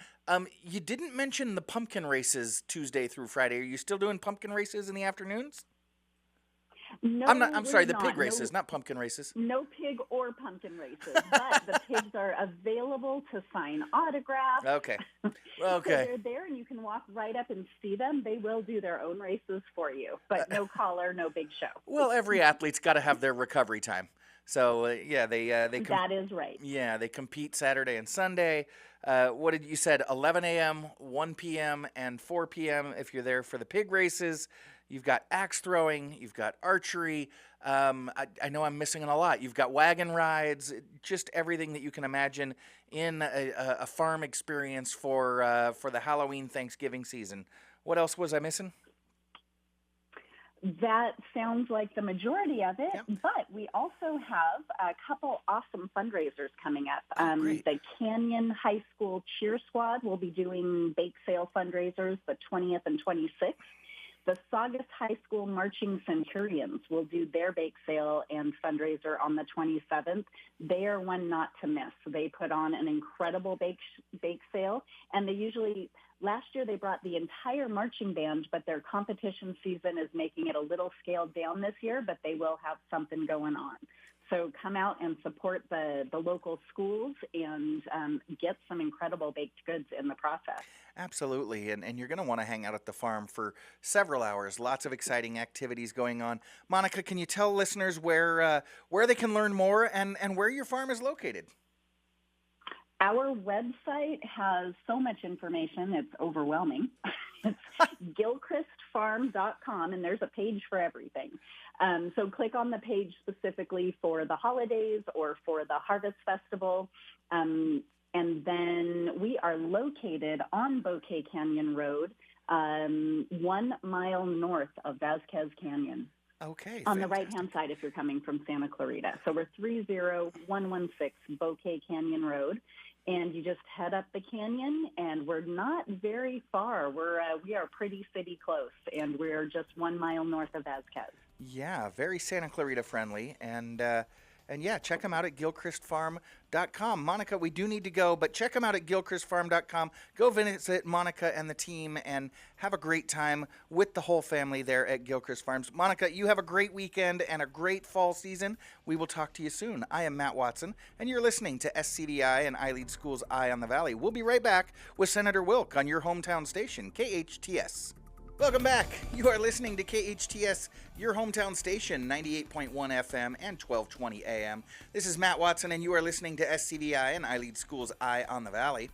You didn't mention the pumpkin races Tuesday through Friday. Are you still doing pumpkin races in the afternoons? No, I'm sorry, the not. pig races, not pumpkin races. No pig or pumpkin races, but the pigs are available to sign autographs. Okay. So Okay. they're there, and you can walk right up and see them. They will do their own races for you, but no collar, no big show. Well, every athlete's got to have their recovery time. So, That is right. Yeah, they compete Saturday and Sunday. What did you said? 11 a.m., 1 p.m., and 4 p.m. if you're there for the pig races. You've got axe throwing. You've got archery. I know I'm missing a lot. You've got wagon rides. Just everything that you can imagine in a farm experience for the Halloween Thanksgiving season. What else was I missing? That sounds like the majority of it, Yep. but we also have a couple awesome fundraisers coming up. Great. The Canyon High School Cheer Squad will be doing bake sale fundraisers the 20th and 26th. The Saugus High School Marching Centurions will do their bake sale and fundraiser on the 27th. They are one not to miss. They put on an incredible bake sale, and last year they brought the entire marching band, but their competition season is making it a little scaled down this year, but they will have something going on. So come out and support the local schools and get some incredible baked goods in the process. Absolutely, and you're going to want to hang out at the farm for several hours. Lots of exciting activities going on. Monica, can you tell listeners where they can learn more and where your farm is located? Our website has so much information, it's overwhelming. It's Gilchristfarm.com, and there's a page for everything. So click on the page specifically for the holidays or for the Harvest Festival. And then we are located on Bouquet Canyon Road, 1 mile north of Vasquez Canyon. Okay. On the fantastic. right-hand side if you're coming from Santa Clarita. So we're 30116 Bouquet Canyon Road. And you just head up the canyon, and we're not very far. We are pretty city close, and we're just 1 mile north of Vasquez. Yeah, very Santa Clarita friendly, and yeah, check them out at gilchristfarm.com. Monica, we do need to go, but check them out at gilchristfarm.com. Go visit Monica and the team and have a great time with the whole family there at Gilchrist Farms. Monica, you have a great weekend and a great fall season. We will talk to you soon. I am Matt Watson, and you're listening to SCVi and iLead School's Eye on the Valley. We'll be right back with Senator Wilk on your hometown station, KHTS. Welcome back. You are listening to KHTS, your hometown station, 98.1 FM and 1220 AM. This is Matt Watson, and you are listening to SCVi and iLead School's Eye on the Valley.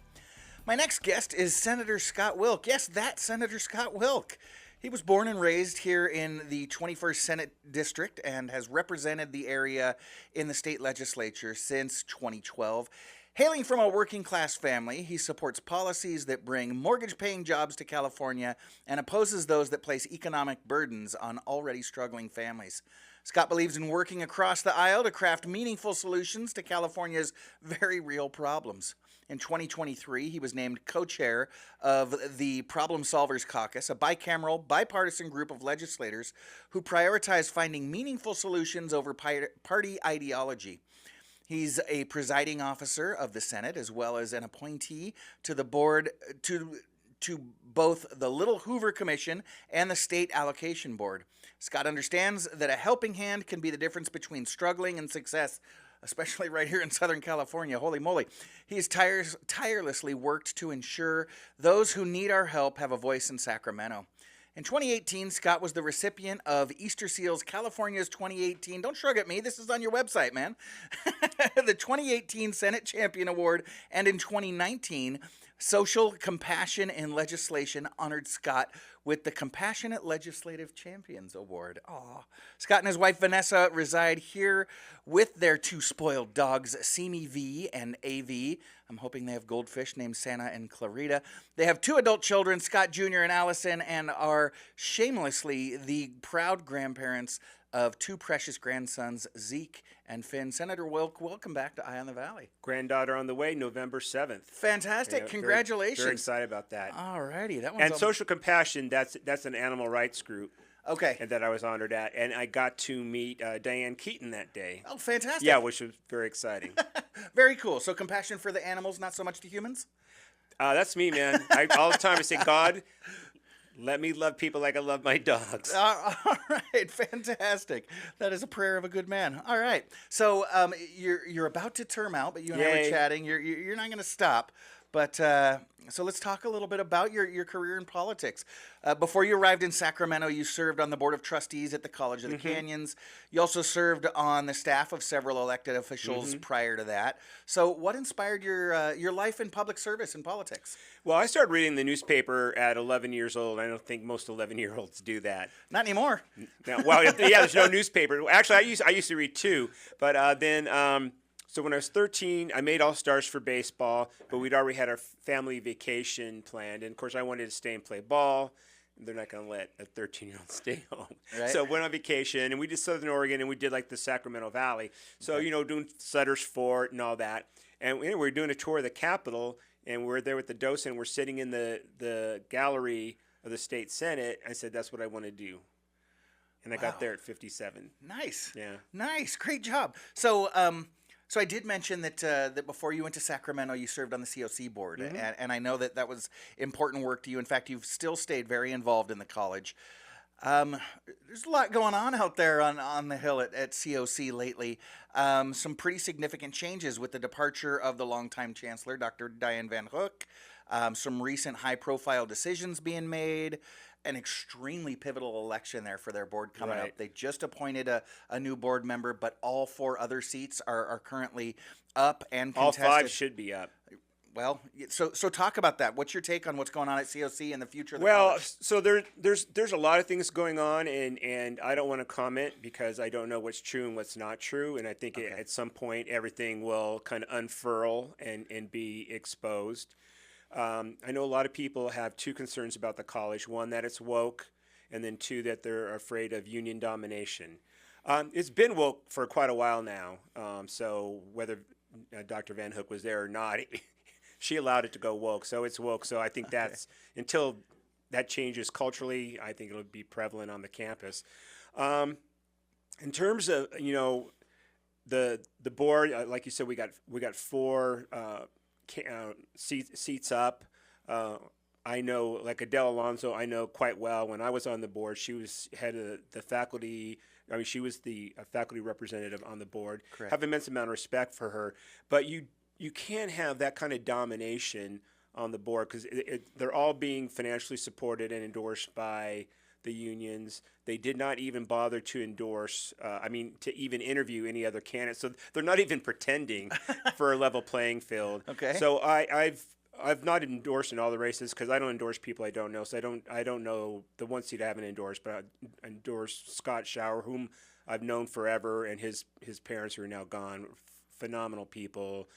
My next guest is Senator Scott Wilk. Yes, that Senator Scott Wilk. He was born and raised here in the 21st Senate District and has represented the area in the state legislature since 2012. Hailing from a working-class family, he supports policies that bring mortgage-paying jobs to California and opposes those that place economic burdens on already struggling families. Scott believes in working across the aisle to craft meaningful solutions to California's very real problems. In 2023, he was named co-chair of the Problem Solvers Caucus, a bicameral, bipartisan group of legislators who prioritize finding meaningful solutions over party ideology. He's a presiding officer of the Senate as well as an appointee to the board to both the Little Hoover Commission and the State Allocation Board. Scott understands that a helping hand can be the difference between struggling and success, especially right here in Southern California. Holy moly. He has tirelessly worked to ensure those who need our help have a voice in Sacramento. In 2018, Scott was the recipient of Easter Seal's California's 2018, don't shrug at me, this is on your website, man, the 2018 Senate Champion Award, and in 2019, Social Compassion in Legislation honored Scott with the Compassionate Legislative Champions Award. Aw. Scott and his wife Vanessa reside here with their 2 spoiled dogs, SCVi and AV. I'm hoping they have goldfish named Santa and Clarita. They have 2 adult children, Scott Jr. and Allison, and are shamelessly the proud grandparents of 2 precious grandsons, Zeke and Finn. Senator Wilk, welcome back to Eye on the Valley. Granddaughter on the way, November 7th. Fantastic. Yeah, Congratulations. Very excited about that. All righty. That one's And Social Compassion, that's an animal rights group. Okay. And that I was honored at. And I got to meet Diane Keaton that day. Oh, fantastic. Yeah, which was very exciting. Very cool. So compassion for the animals, not so much the humans? That's me, man. All the time I say, God, let me love people like I love my dogs. All right, fantastic. That is a prayer of a good man. All right, so you're about to term out, but you and I were Yay. chatting. You're not going to stop, but so let's talk a little bit about your career in politics. Before you arrived in Sacramento, you served on the board of trustees at the College of the Canyons. You also served on the staff of several elected officials prior to that. So, what inspired your life in public service and politics? Well, I started reading the newspaper at 11 years old. I don't think most 11-year-olds do that. Not anymore. Now, well, yeah, there's no newspaper. Actually, I used to read too, but then. So when I was 13, I made All-Stars for baseball, but we'd already had our family vacation planned. And, of course, I wanted to stay and play ball. They're not going to let a 13-year-old stay home. Right. So went on vacation, and we did Southern Oregon, and we did, like, the Sacramento Valley. So, doing Sutter's Fort and all that. And we were doing a tour of the Capitol, and we're there with the docent. We're sitting in the gallery of the State Senate. I said, that's what I want to do. And I got there at 57. Nice. Yeah. Nice. Great job. So, so I did mention that that before you went to Sacramento, you served on the COC board, and I know that was important work to you. In fact, you've still stayed very involved in the college. There's a lot going on out there on the Hill at COC lately. Some pretty significant changes with the departure of the longtime chancellor, Dr. Diane Van Hook. Some recent high-profile decisions being made. An extremely pivotal election there for their board coming up. They just appointed a new board member, but all 4 other seats are currently up and contested. All 5 should be up. Well, so talk about that. What's your take on what's going on at COC and the future of the Well, college? so there's a lot of things going on, and I don't want to comment because I don't know what's true and what's not true, and I think at some point everything will kind of unfurl and be exposed. I know a lot of people have 2 concerns about the college. One, that it's woke, and then 2, that they're afraid of union domination. It's been woke for quite a while now, so whether Dr. Van Hook was there or not, she allowed it to go woke, so it's woke. So I think that's, until that changes culturally, I think it'll be prevalent on the campus. In terms of, the board, like you said, we got 4 seats up. I know, like Adele Alonso, I know quite well. When I was on the board, she was head of the faculty. I mean, she was the faculty representative on the board. Correct. Have immense amount of respect for her. But you can't have that kind of domination on the board because they're all being financially supported and endorsed by the unions. They did not even bother to endorse, to even interview any other candidates. So they're not even pretending for a level playing field. Okay. So I've not endorsed in all the races because I don't endorse people I don't know. So I don't know the one seat I haven't endorsed, but I endorsed Scott Schauer, whom I've known forever, and his parents who are now gone. Phenomenal people.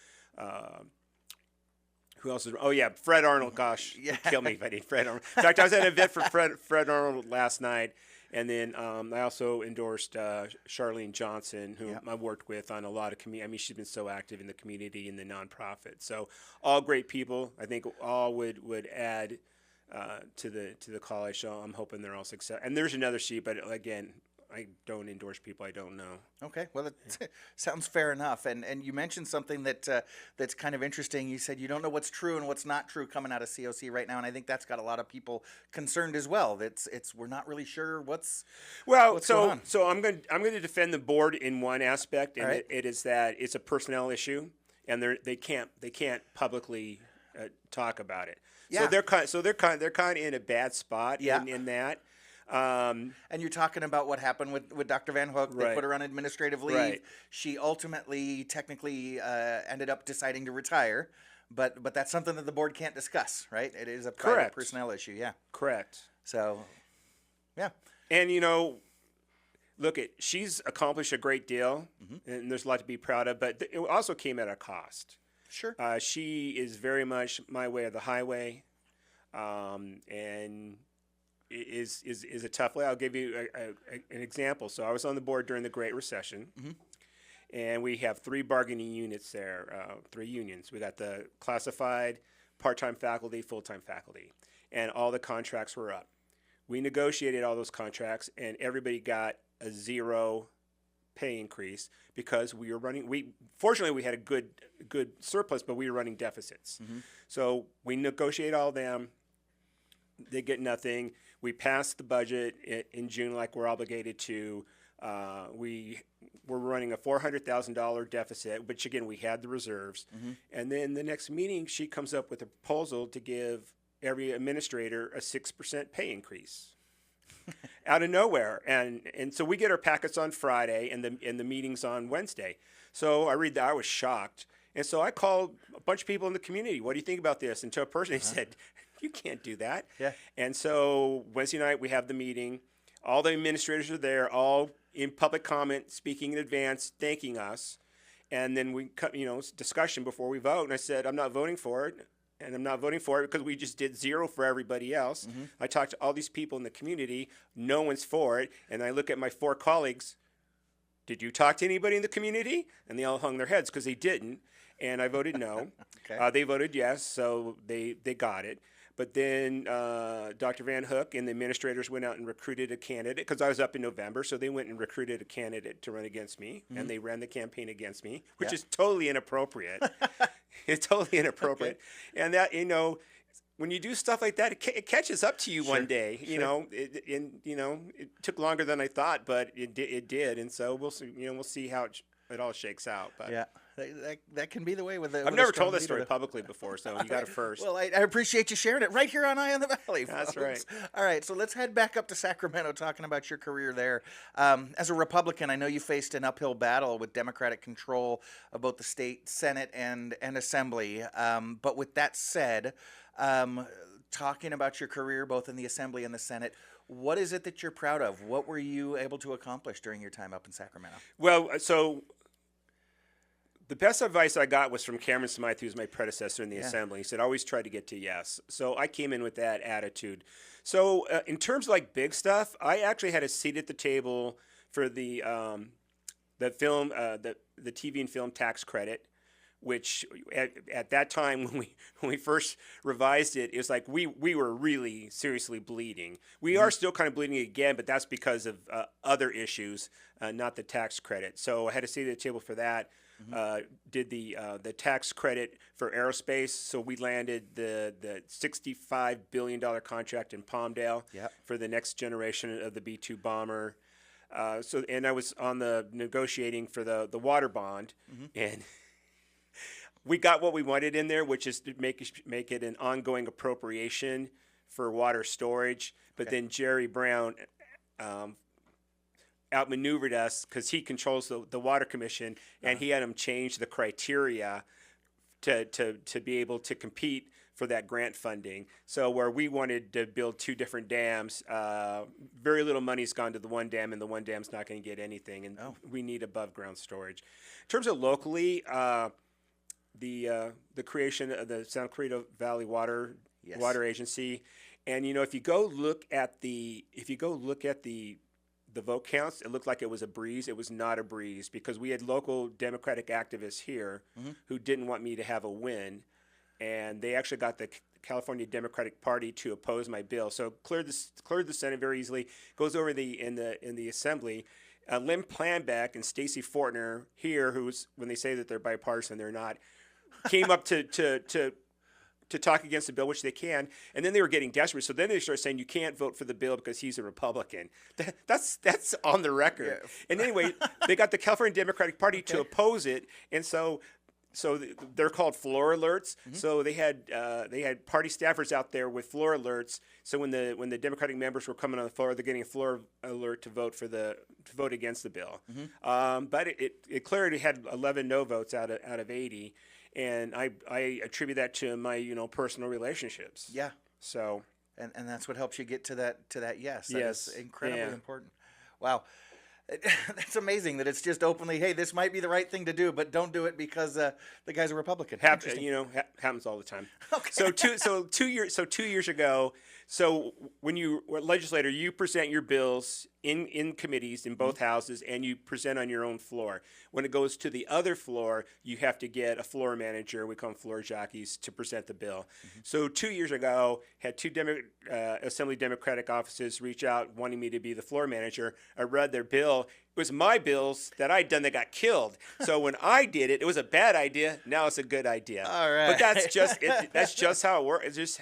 Who else is? Oh yeah, Fred Arnold. Gosh, kill me if I did Fred Arnold. In fact, I was at an event for Fred Arnold last night, and then I also endorsed Charlene Johnson, who I worked with on a lot of community. I mean, she's been so active in the community and the nonprofit. So all great people. I think all would add to the college. So I'm hoping they're all successful. And there's another seat, but again, I don't endorse people I don't know. Okay, well, that sounds fair enough. And you mentioned something that's kind of interesting. You said you don't know what's true and what's not true coming out of COC right now, and I think that's got a lot of people concerned as well. We're not really sure what's going on. So I'm going to defend the board in one aspect, and right. it is that it's a personnel issue, and they can't publicly talk about it. Yeah. So they're kind of in a bad spot in that. And you're talking about what happened with Dr. Van Hook. They Right. put her on administrative leave. Right. She ultimately, technically, ended up deciding to retire. But that's something that the board can't discuss, right? It is a private Correct. personnel issue, yeah. Correct. So, yeah. And look, she's accomplished a great deal, and there's a lot to be proud of. But it also came at a cost. Sure. She is very much my way or the highway, and is a tough way. I'll give you an example. So I was on the board during the Great Recession, and we have 3 bargaining units there, 3 unions. We got the classified, part-time faculty, full-time faculty, and all the contracts were up. We negotiated all those contracts, and everybody got a 0 pay increase because we were running. Fortunately we had a good surplus, but we were running deficits. So we negotiate all them. They get nothing. We passed the budget in June like we're obligated to. We were running a $400,000 deficit, which again we had the reserves. And then the next meeting, she comes up with a proposal to give every administrator a 6% pay increase. Out of nowhere, and so we get our packets on Friday, and the meetings on Wednesday. So I read that, I was shocked, and so I called a bunch of people in the community. What do you think about this? And to a person, he said, "You can't do that." Yeah. And so Wednesday night we have the meeting. All the administrators are there, all in public comment, speaking in advance, thanking us, and then we cut, discussion before we vote. And I said, "I'm not voting for it." And I'm not voting for it because we just did 0 for everybody else. I talked to all these people in the community. No one's for it. And I look at my 4 colleagues. Did you talk to anybody in the community? And they all hung their heads because they didn't. And I voted no. Okay. They voted yes, so they got it. But then Dr. Van Hook and the administrators went out and recruited a candidate because I was up in November. So they went and recruited a candidate to run against me. And they ran the campaign against me, which is totally inappropriate. It's totally inappropriate. Okay. And that, when you do stuff like that, it catches up to you one day, it took longer than I thought, but it did. And so we'll see how it all shakes out. But yeah, that can be the way with the. I've never told this story publicly before, so you got it first. Well, I appreciate you sharing it right here on Eye on the Valley. That's folks. right. All right, so let's head back up to Sacramento, talking about your career there. As a Republican, I know you faced an uphill battle with Democratic control of both the state Senate and Assembly. But with that said, talking about your career both in the Assembly and the Senate, what is it that you're proud of? What were you able to accomplish during your time up in Sacramento? Well, so the best advice I got was from Cameron Smythe, who's my predecessor in the Assembly. He said, always try to get to yes. So I came in with that attitude. So in terms of like big stuff, I actually had a seat at the table for the film, the TV and film tax credit, which at that time when we first revised it, it was like we were really seriously bleeding. We are still kind of bleeding again, but that's because of other issues, not the tax credit. So I had a seat at the table for that. Did the tax credit for aerospace, so we landed the $65 billion contract in Palmdale for the next generation of the B-2 bomber. And I was on the negotiating for the water bond, and we got what we wanted in there, which is to make it an ongoing appropriation for water storage. But then Jerry Brown outmaneuvered us because he controls the Water Commission, and he had them change the criteria to be able to compete for that grant funding. So where we wanted to build 2 different dams, very little money's gone to the one dam, and the one dam's not going to get anything, and we need above ground storage. In terms of locally, the creation of the San Clarito Valley Water Agency, and if you go look at the vote counts, it looked like it was a breeze. It was not a breeze because we had local Democratic activists here who didn't want me to have a win, and they actually got the California Democratic Party to oppose my bill. So cleared the Senate very easily. Goes over in the Assembly. Lynn Planbeck and Stacey Fortner here, who's when they say that they're bipartisan, they're not, came up to talk against the bill, which they can, and then they were getting desperate. So then they started saying you can't vote for the bill because he's a Republican. That's on the record. Yeah. And anyway, they got the California Democratic Party to oppose it, and so they're called floor alerts. So they had party staffers out there with floor alerts. So when the Democratic members were coming on the floor, they're getting a floor alert to vote against the bill. But it clearly had 11 no votes out of 80. And I attribute that to my personal relationships. Yeah. So And that's what helps you get to that yes. That Yes. is incredibly Yeah. important. Wow. That's amazing that it's just openly, hey, this might be the right thing to do, but don't do it because the guy's a Republican. Interesting. Happens all the time. Okay. So 2 years ago, so when you were a legislator, you present your bills in committees in both houses, and you present on your own floor. When it goes to the other floor, you have to get a floor manager, we call them floor jockeys, to present the bill. So 2 years ago, had two Assembly Democratic offices reach out wanting me to be the floor manager. I read their bill. It was my bills that I'd done that got killed. So when I did it, it was a bad idea. Now it's a good idea. All right. But that's just that's just how it works. It's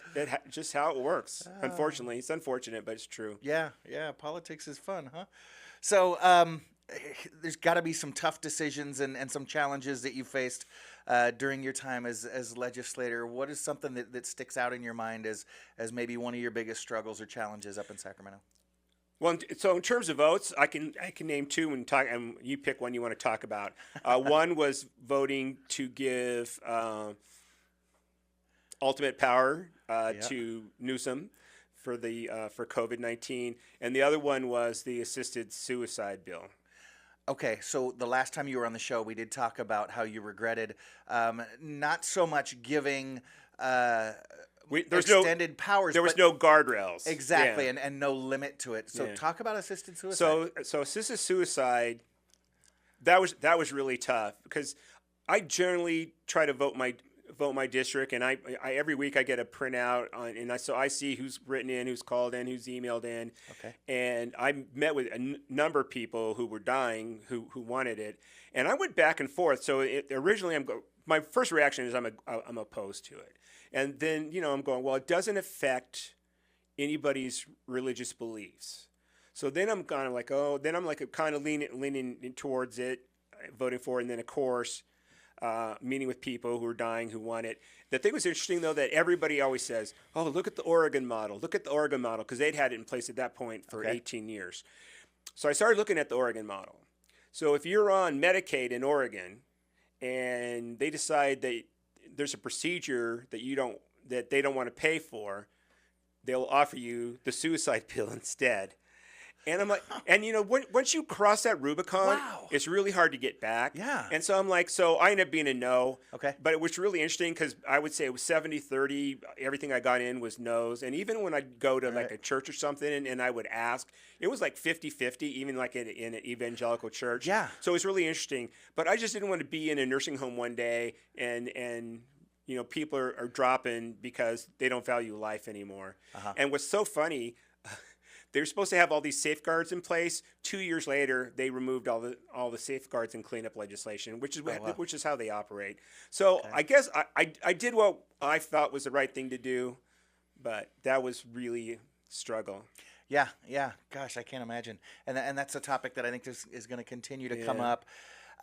just how it works. Unfortunately, it's unfortunate, but it's true. Yeah, politics is fun, huh? So there's got to be some tough decisions and some challenges that you faced during your time as legislator. What is something that sticks out in your mind as maybe one of your biggest struggles or challenges up in Sacramento? Well, so in terms of votes, I can name two and you pick one you want to talk about. One was voting to give ultimate power to Newsom for COVID-19, and the other one was the assisted suicide bill. Okay, so the last time you were on the show, we did talk about how you regretted not so much giving extended powers. There was but no guardrails. exactly, Yeah. and no limit to it. So Yeah. talk about assisted suicide. So assisted suicide, that was really tough because I generally try to vote my district, and I every week I get a printout so I see who's written in, who's called in, who's emailed in. Okay. And I met with a number of people who were dying who wanted it, and I went back and forth. So originally my first reaction is I'm opposed to it, and then I'm going, well, it doesn't affect anybody's religious beliefs. So then I'm kind of like, kind of leaning towards it, voting for it, and then of course. Meeting with people who are dying who want it. The thing was interesting, though, that everybody always says, oh, look at the Oregon model. Look at the Oregon model, because they'd had it in place at that point for 18 years. So I started looking at the Oregon model. So if you're on Medicaid in Oregon and they decide that there's a procedure that they don't want to pay for, they'll offer you the suicide pill instead. And I'm like, once you cross that Rubicon, Wow. it's really hard to get back. Yeah. And so I'm like, so I ended up being a no. Okay. But it was really interesting because I would say it was 70-30. Everything I got in was no's. And even when I'd go to like a church or something and I would ask, it was like 50-50, even like in an evangelical church. Yeah. So it was really interesting. But I just didn't want to be in a nursing home one day and people are dropping because they don't value life anymore. And what's so funny, they were supposed to have all these safeguards in place. 2 years later, they removed all the safeguards and cleanup legislation, which is how they operate. So I guess I did what I thought was the right thing to do, but that was really a struggle. Yeah. Gosh, I can't imagine. And that's a topic that I think is going to continue to come up.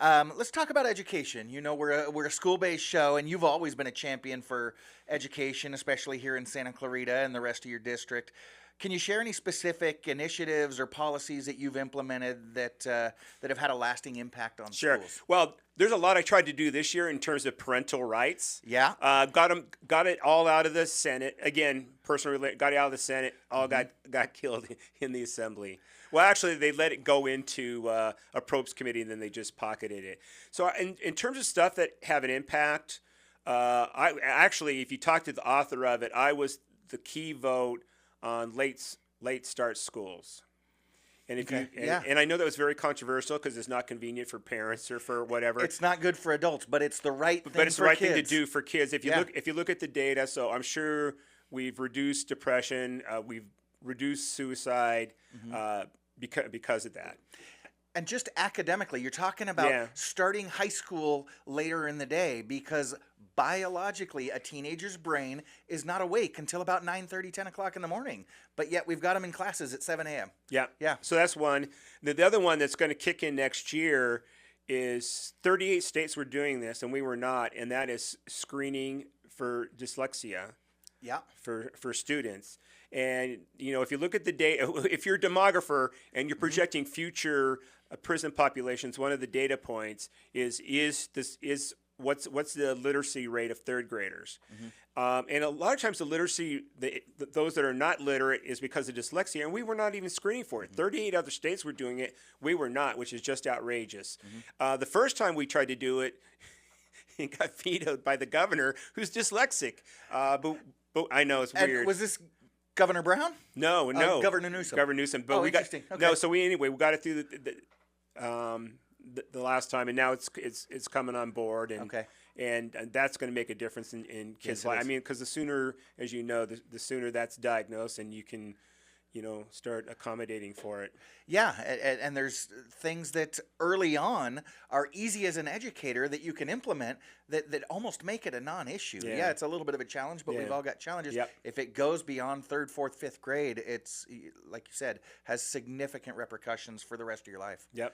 Let's talk about education. We're a school-based show, and you've always been a champion for education, especially here in Santa Clarita and the rest of your district. Can you share any specific initiatives or policies that you've implemented that have had a lasting impact on schools? Well, there's a lot I tried to do this year in terms of parental rights. Yeah. Got it all out of the Senate. Again, personally, got it out of the Senate. All got killed in the Assembly. Well, actually, they let it go into a probes committee, and then they just pocketed it. So in terms of stuff that have an impact, I actually, if you talk to the author of it, I was the key vote on late start schools. And and I know that was very controversial because it's not convenient for parents or for whatever. It's not good for adults, but it's the right thing. But it's for the right kids. thing to do for kids. If you look at the data, so I'm sure we've reduced depression, we've reduced suicide because of that. And just academically, you're talking about starting high school later in the day because biologically, a teenager's brain is not awake until about 9:30, 10 o'clock in the morning. But yet we've got them in classes at 7 a.m. Yeah. So that's one. The other one that's going to kick in next year is 38 states were doing this, and we were not, and that is screening for dyslexia for students. And, if you look at the data, if you're a demographer and you're projecting future prison populations, one of the data points is what's the literacy rate of third graders? And a lot of times the literacy, those that are not literate is because of dyslexia, and we were not even screening for it. 38 other states were doing it. We were not, which is just outrageous. The first time we tried to do it, it got vetoed by the governor, who's dyslexic. But I know it's weird. And was this Governor Brown? No, Governor Newsom. Governor Newsom. But Oh, we got interesting. Okay. no. So we got it through the last time, and now it's coming on board, and Okay. and that's going to make a difference in kids' Yes, it life. I is. mean, because the sooner, as you know, the sooner that's diagnosed, and you can, start accommodating for it. Yeah, and there's things that early on are easy as an educator that you can implement that almost make it a non-issue. Yeah, it's a little bit of a challenge, but we've all got challenges. Yep. If it goes beyond 3rd, 4th, 5th grade, it's, like you said, has significant repercussions for the rest of your life. Yep.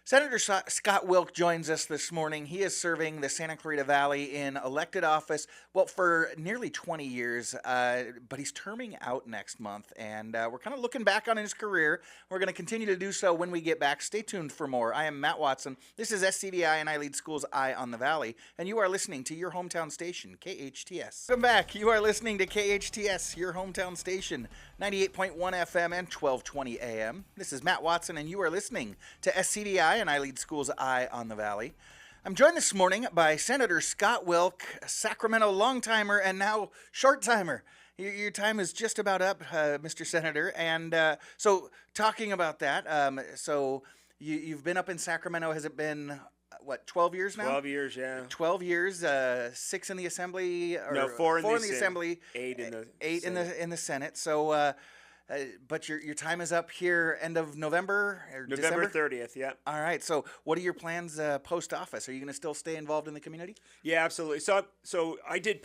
Senator Scott Wilk joins us this morning. He is serving the Santa Clarita Valley in elected office, well, for nearly 20 years, but he's terming out next month, and we're kind of looking back on his career. We're going to continue to do so when we get back. Stay tuned for more. I am Matt Watson. This is SCVi and iLead School's Eye on the Valley, and you are listening to your hometown station, KHTS. Welcome back. You are listening to KHTS, your hometown station, 98.1 FM and 1220 AM. This is Matt Watson, and you are listening to SCVi and iLead School's Eye on the Valley. I'm joined this morning by Senator Scott Wilk, a Sacramento long-timer and now short-timer. Your time is just about up, Mr. Senator. And so talking about that, so you've been up in Sacramento. Has it been, 12 years now? 12 years, yeah. 12 years, 6 in the Assembly? Or No, 4 in the Assembly. 8 in the Eight Senate. in the Senate. So, but your time is up here end of November or November December? 30th, yeah. All right. So, what are your plans post office? Are you going to still stay involved in the community? Yeah, absolutely. So I did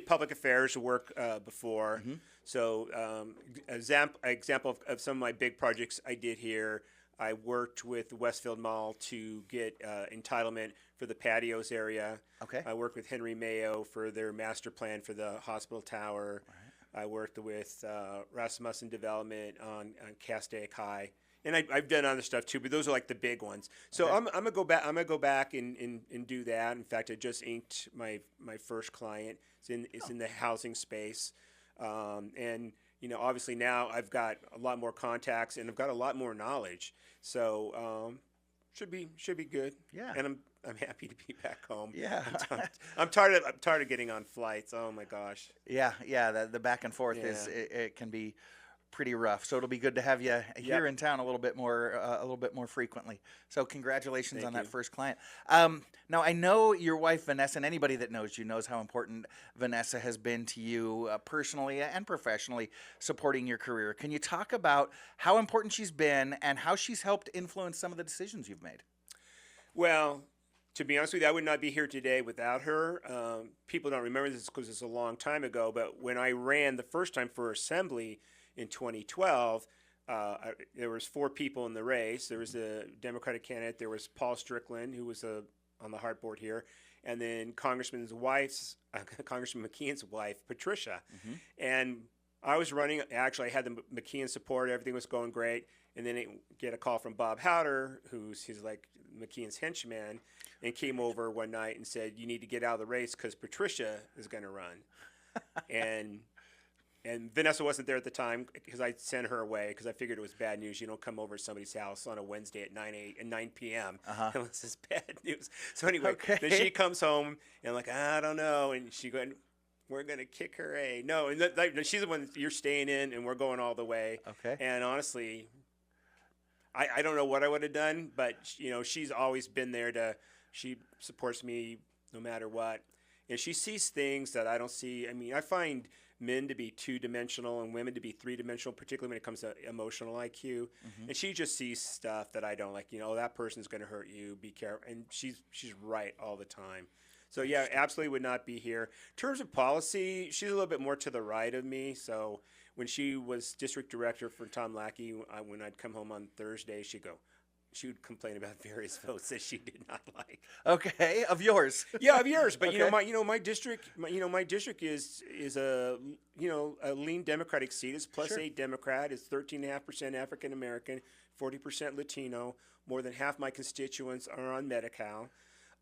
public affairs work before. So example of some of my big projects I did here. I worked with Westfield Mall to get entitlement for the patios area. Okay. I worked with Henry Mayo for their master plan for the hospital tower. I worked with Rasmussen Development on Castaic High, and I've done other stuff too. But those are like the big ones. So Okay. I'm gonna go back. I'm gonna go back and do that. In fact, I just inked my first client. It's in the housing space, and obviously now I've got a lot more contacts and I've got a lot more knowledge. So should be good. Yeah. And I'm happy to be back home. Yeah. I'm tired of getting on flights. Oh my gosh. Yeah. The back and forth is it can be pretty rough. So it'll be good to have you here in town a little bit more frequently. So congratulations on that first client. Now I know your wife Vanessa, and anybody that knows you knows how important Vanessa has been to you personally and professionally, supporting your career. Can you talk about how important she's been and how she's helped influence some of the decisions you've made? Well, to be honest with you, I would not be here today without her. People don't remember this because it's a long time ago, but when I ran the first time for Assembly in 2012, there was 4 people in the race. There was a Democratic candidate. There was Paul Strickland, who was on the Hart board here, and then Congressman McKeon's wife, Patricia. And I was running. Actually, I had the McKeon support. Everything was going great. And then I get a call from Bob Howder, he's like McKeon's henchman, and came over one night and said, "You need to get out of the race because Patricia is going to run." And Vanessa wasn't there at the time because I sent her away because I figured it was bad news. You don't come over to somebody's house on a Wednesday at 9 p.m. unless it's bad news. So anyway, then she comes home and like, I don't know. And she going, "We're going to kick her a." No, and she's the one you're staying in and we're going all the way. Okay. And honestly, I don't know what I would have done, but she's always been there she supports me no matter what. And she sees things that I don't see. I mean, I find men to be 2-dimensional and women to be 3-dimensional, particularly when it comes to emotional IQ. And she just sees stuff that I don't like. That person's going to hurt you. Be careful. And she's right all the time. So yeah, absolutely would not be here. In terms of policy, she's a little bit more to the right of me. So when she was district director for Tom Lackey, when I'd come home on Thursday, she would complain about various votes that she did not like. Okay, of yours. Yeah, of yours. But Okay. my district is a lean Democratic seat. It's plus 8 Democrat. It's 13.5% African American, 40% Latino. More than half my constituents are on Medi-Cal.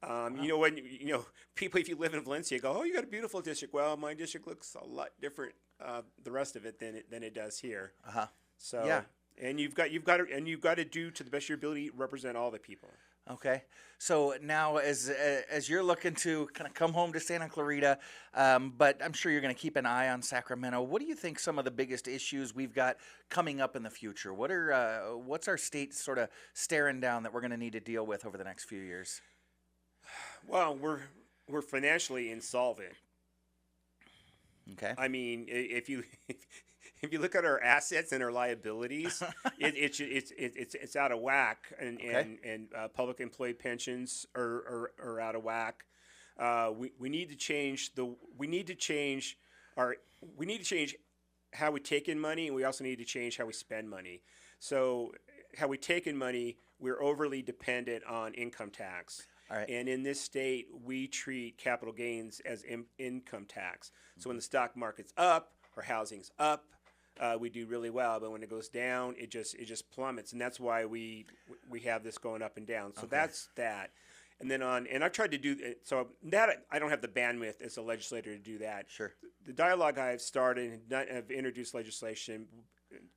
When people, if you live in Valencia, go, "Oh, you got a beautiful district." Well, my district looks a lot different, the rest of it than it does here. So Yeah. and you've got to do to the best of your ability represent all the people. Okay. So now, as you're looking to kind of come home to Santa Clarita, but I'm sure you're going to keep an eye on Sacramento. What do you think some of the biggest issues we've got coming up in the future? What's our state sort of staring down that we're going to need to deal with over the next few years? Well, we're financially insolvent. Okay. I mean, if you look at our assets and our liabilities, it's out of whack, and public employee pensions are out of whack. We need to change how we take in money, and we also need to change how we spend money. So, how we take in money, we're overly dependent on income tax. All right. And in this state, we treat capital gains as income tax. So when the stock market's up or housing's up, we do really well. But when it goes down, it just plummets, and that's why we have this going up and down. So that's that. And then and I've tried to do so that I don't have the bandwidth as a legislator to do that. Sure. The dialogue I've started and have introduced legislation.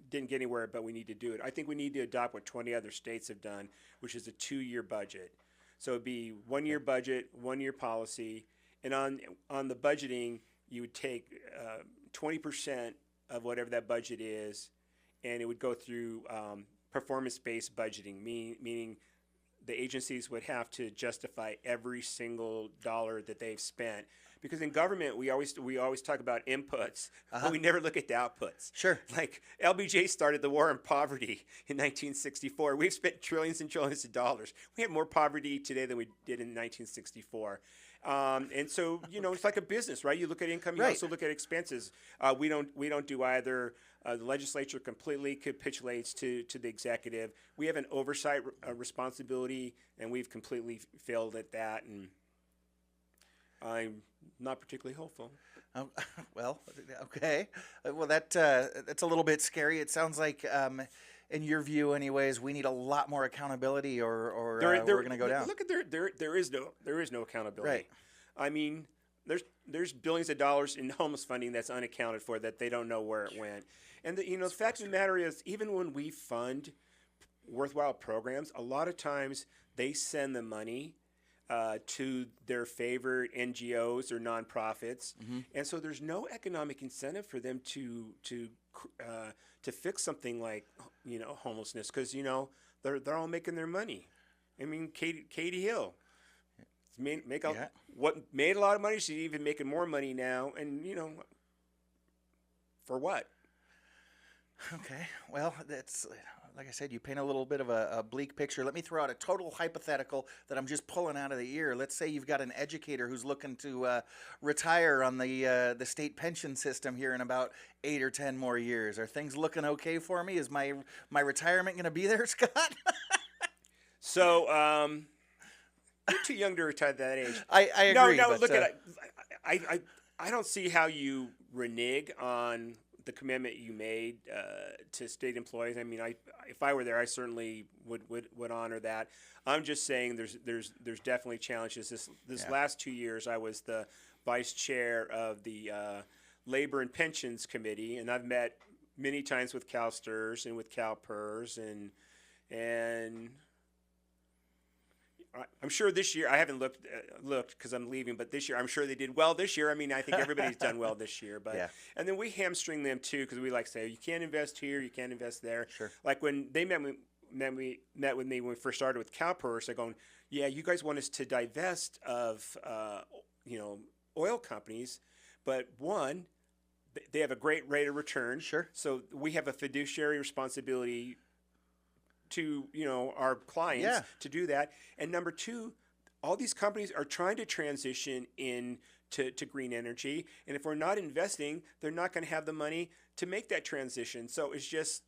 Didn't get anywhere, but we need to do it. I think we need to adopt what 20 other states have done, which is a 2-year budget. So it'd be 1-year budget, 1-year policy, and on the budgeting, you would take 20% of whatever that budget is, and it would go through performance-based budgeting, meaning the agencies would have to justify every single dollar that they've spent. Because in government, we always talk about inputs, but we never look at the outputs. Sure. Like LBJ started the war on poverty in 1964. We've spent trillions and trillions of dollars. We have more poverty today than we did in 1964. And so, it's like a business, right? You look at income, you also look at expenses. We don't do either. The legislature completely capitulates to the executive. We have an oversight responsibility, and we've completely failed at that. And I'm not particularly hopeful. Oh, well, okay. Well, that's a little bit scary. It sounds like, in your view, anyways, we need a lot more accountability, or we're going to go down. Look at there is no accountability. Right. I mean, there's billions of dollars in homeless funding that's unaccounted for that they don't know where it went. And the fact of the matter is, even when we fund worthwhile programs, a lot of times they send the money to their favorite NGOs or nonprofits, and so there's no economic incentive for them to fix something like homelessness, because they're all making their money. I mean, Katie Hill made a lot of money. She's even making more money now, and for what? Okay, well, that's like I said, you paint a little bit of a bleak picture. Let me throw out a total hypothetical that I'm just pulling out of the ear. Let's say you've got an educator who's looking to retire on the state pension system here in about 8 or 10 more years. Are things looking okay for me? Is my retirement going to be there, Scott? So, you're too young to retire at that age. I agree. No, but, look at it. I don't see how you renege on the commitment you made to state employees. I mean, if I were there, I certainly would honor that. I'm just saying there's definitely challenges. This last 2 years, I was the vice chair of the Labor and Pensions Committee, and I've met many times with CalSTRS and with CalPERS, and I'm sure this year, I haven't looked because I'm leaving, but this year I'm sure they did well this year. I mean, I think everybody's done well this year, but and then we hamstring them too, because we like to say, you can't invest here, you can't invest there. Sure. Like when they met with me when we first started with CalPERS, they're going, yeah, you guys want us to divest of oil companies, but one, they have a great rate of return. Sure. So we have a fiduciary responsibility to our clients to do that. And number two, all these companies are trying to transition to green energy, and if we're not investing, they're not going to have the money to make that transition. So it's just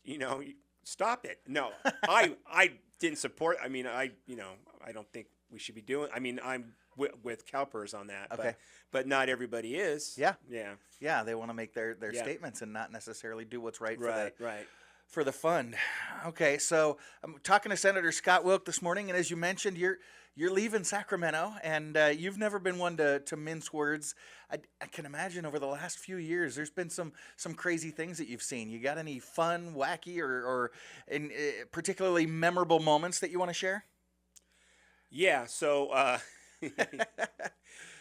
stop it. No, I didn't support. I mean, I don't think we should be doing. I mean, I'm with CalPERS on that. Okay. But not everybody is. Yeah. Yeah. Yeah, they want to make their statements and not necessarily do what's right for Right. for the fund. Okay, so I'm talking to Senator Scott Wilk this morning, and as you mentioned, you're leaving Sacramento, and you've never been one to mince words. I can imagine over the last few years, there's been some crazy things that you've seen. You got any fun, wacky, or particularly memorable moments that you want to share? Yeah. So,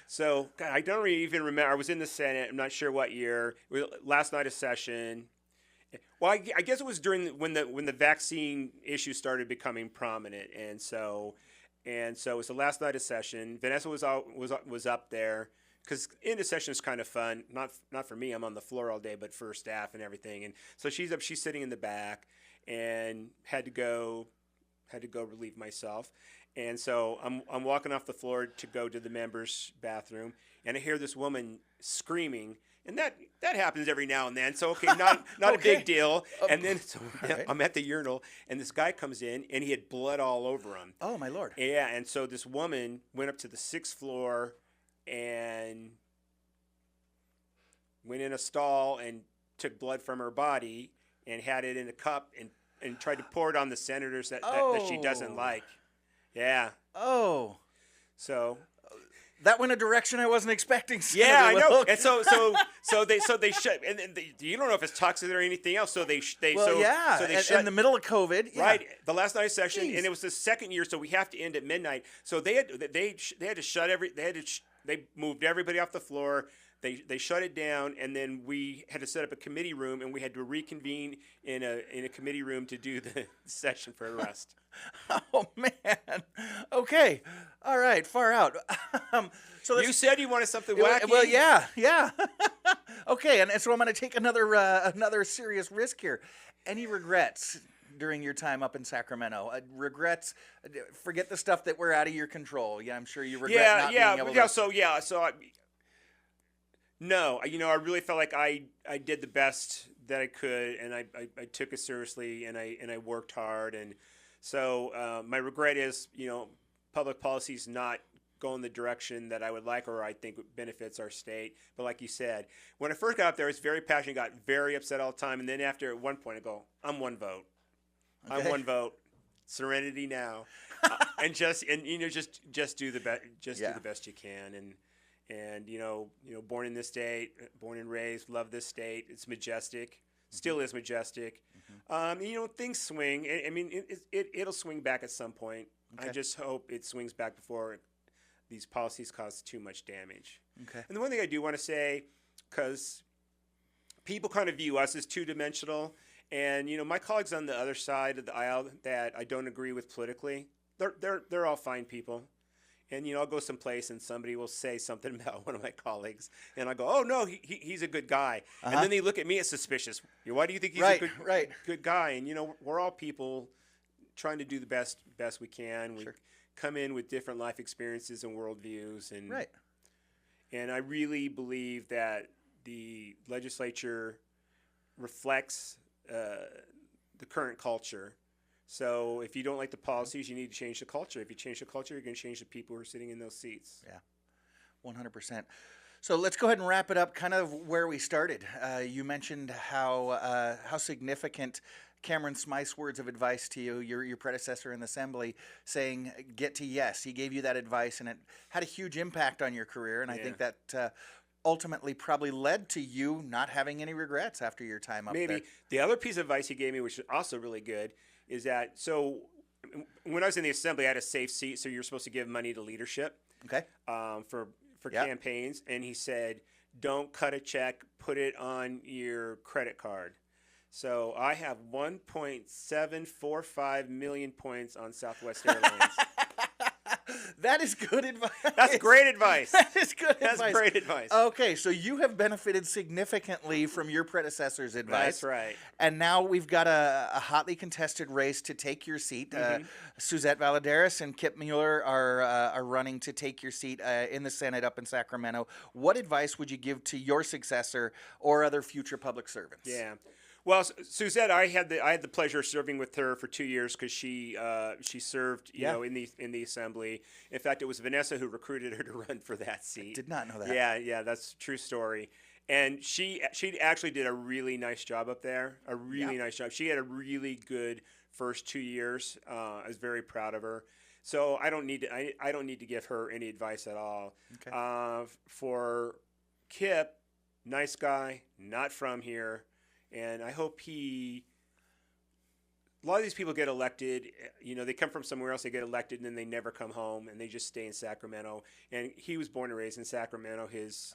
so God, I don't really even remember. I was in the Senate. I'm not sure what year. It was last night of session. Well, I guess it was during when the vaccine issue started becoming prominent, and so it was the last night of session. Vanessa was up there because end of session is kind of fun. Not for me. I'm on the floor all day, but for staff and everything. And so she's up. She's sitting in the back, and had to go relieve myself. And so I'm walking off the floor to go to the members' bathroom, and I hear this woman screaming. And that happens every now and then. So, okay, not okay. A big deal. And then right. I'm at the urinal, and this guy comes in, and he had blood all over him. Oh, my Lord. Yeah, and so this woman went up to the 6th floor and went in a stall and took blood from her body and had it in a cup and tried to pour it on the senators that she doesn't like. Yeah. Oh. So... that went a direction I wasn't expecting. Senator yeah, I know. Wilk. And so they shut. And you don't know if it's toxic or anything else. So they shut in the middle of COVID. Yeah. Right, the last night of session, and it was the second year, so we have to end at midnight. So they had to shut they moved everybody off the floor. They shut it down, and then we had to set up a committee room, and we had to reconvene in a committee room to do the session for the rest. Oh man. Okay. All right. Far out. So you said you wanted something wacky. Well, yeah. Okay, and so I'm going to take another serious risk here. Any regrets during your time up in Sacramento? Regrets? Forget the stuff that were out of your control. Yeah, I'm sure you regret not being able to. No, I really felt like I did the best that I could, and I took it seriously, and I worked hard, and so my regret is, public policy is not going the direction that I would like, or I think benefits our state. But like you said, when I first got up there, I was very passionate, got very upset all the time, and then at one point I go, I'm one vote. Okay. I'm one vote. Serenity now, and just do the best. Do the best you can, and born in this state, born and raised, love this state. It's majestic, still is majestic. Mm-hmm. Things swing. I mean, it'll swing back at some point. Okay. I just hope it swings back before these policies cause too much damage. Okay. And the one thing I do want to say, because people kind of view us as two-dimensional, and my colleagues on the other side of the aisle that I don't agree with politically, they're all fine people. And I'll go someplace and somebody will say something about one of my colleagues, and I go, "Oh no, he's a good guy." And then they look at me as suspicious. Why do you think he's a good guy? And we're all people trying to do the best we can. We come in with different life experiences and worldviews, and I really believe that the legislature reflects the current culture. So if you don't like the policies, you need to change the culture. If you change the culture, you're going to change the people who are sitting in those seats. Yeah, 100%. So let's go ahead and wrap it up kind of where we started. You mentioned how significant Cameron Smythe's words of advice to you, your predecessor in the Assembly, saying get to yes. He gave you that advice, and it had a huge impact on your career. And I think that ultimately probably led to you not having any regrets after your time up there. Maybe. The other piece of advice he gave me, which is also really good, is that when I was in the Assembly, I had a safe seat, so you're supposed to give money to leadership for campaigns. And he said, don't cut a check, put it on your credit card. So I have 1.745 million points on Southwest Airlines. That is good advice. That's great advice. That is good advice. That's great advice. Okay, so you have benefited significantly from your predecessor's advice. That's right. And now we've got a hotly contested race to take your seat. Mm-hmm. Suzette Valladares and Kip Mueller are running to take your seat in the Senate up in Sacramento. What advice would you give to your successor or other future public servants? Yeah. Well, Suzette, I had the pleasure of serving with her for 2 years because she served in the Assembly. In fact, it was Vanessa who recruited her to run for that seat. I did not know that. Yeah, that's a true story. And she actually did a really nice job up there, a really nice job. She had a really good first 2 years. I was very proud of her. So I don't need to give her any advice at all. Okay. For Kip, nice guy, not from here, and I hope he. A lot of these people get elected, they come from somewhere else, they get elected, and then they never come home, and they just stay in Sacramento. And he was born and raised in Sacramento. His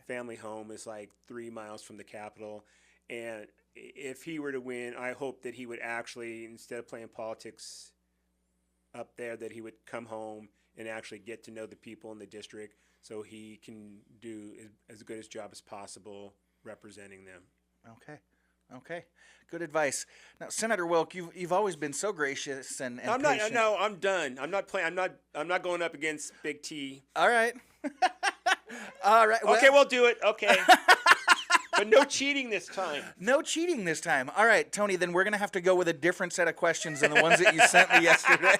family home is like 3 miles from the Capitol. And if he were to win, I hope that he would actually, instead of playing politics up there, that he would come home and actually get to know the people in the district so he can do as good a job as possible representing them. Okay. Good advice. Now, Senator Wilk, you've always been so gracious and I'm patient. not. No, I'm done. I'm not playing. I'm not going up against Big T. All right. All right. Well, okay, we'll do it. Okay. But no cheating this time. No cheating this time. All right, Tony, then we're going to have to go with a different set of questions than the ones that you sent me yesterday.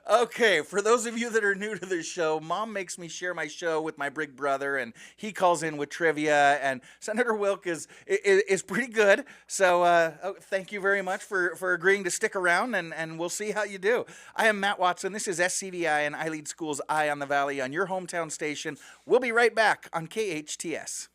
Okay, for those of you that are new to the show, Mom makes me share my show with my big brother, and he calls in with trivia, and Senator Wilk is pretty good. So thank you very much for agreeing to stick around, and we'll see how you do. I am Matt Watson. This is SCVi and iLead School's Eye on the Valley on your hometown station. We'll be right back on KHTS.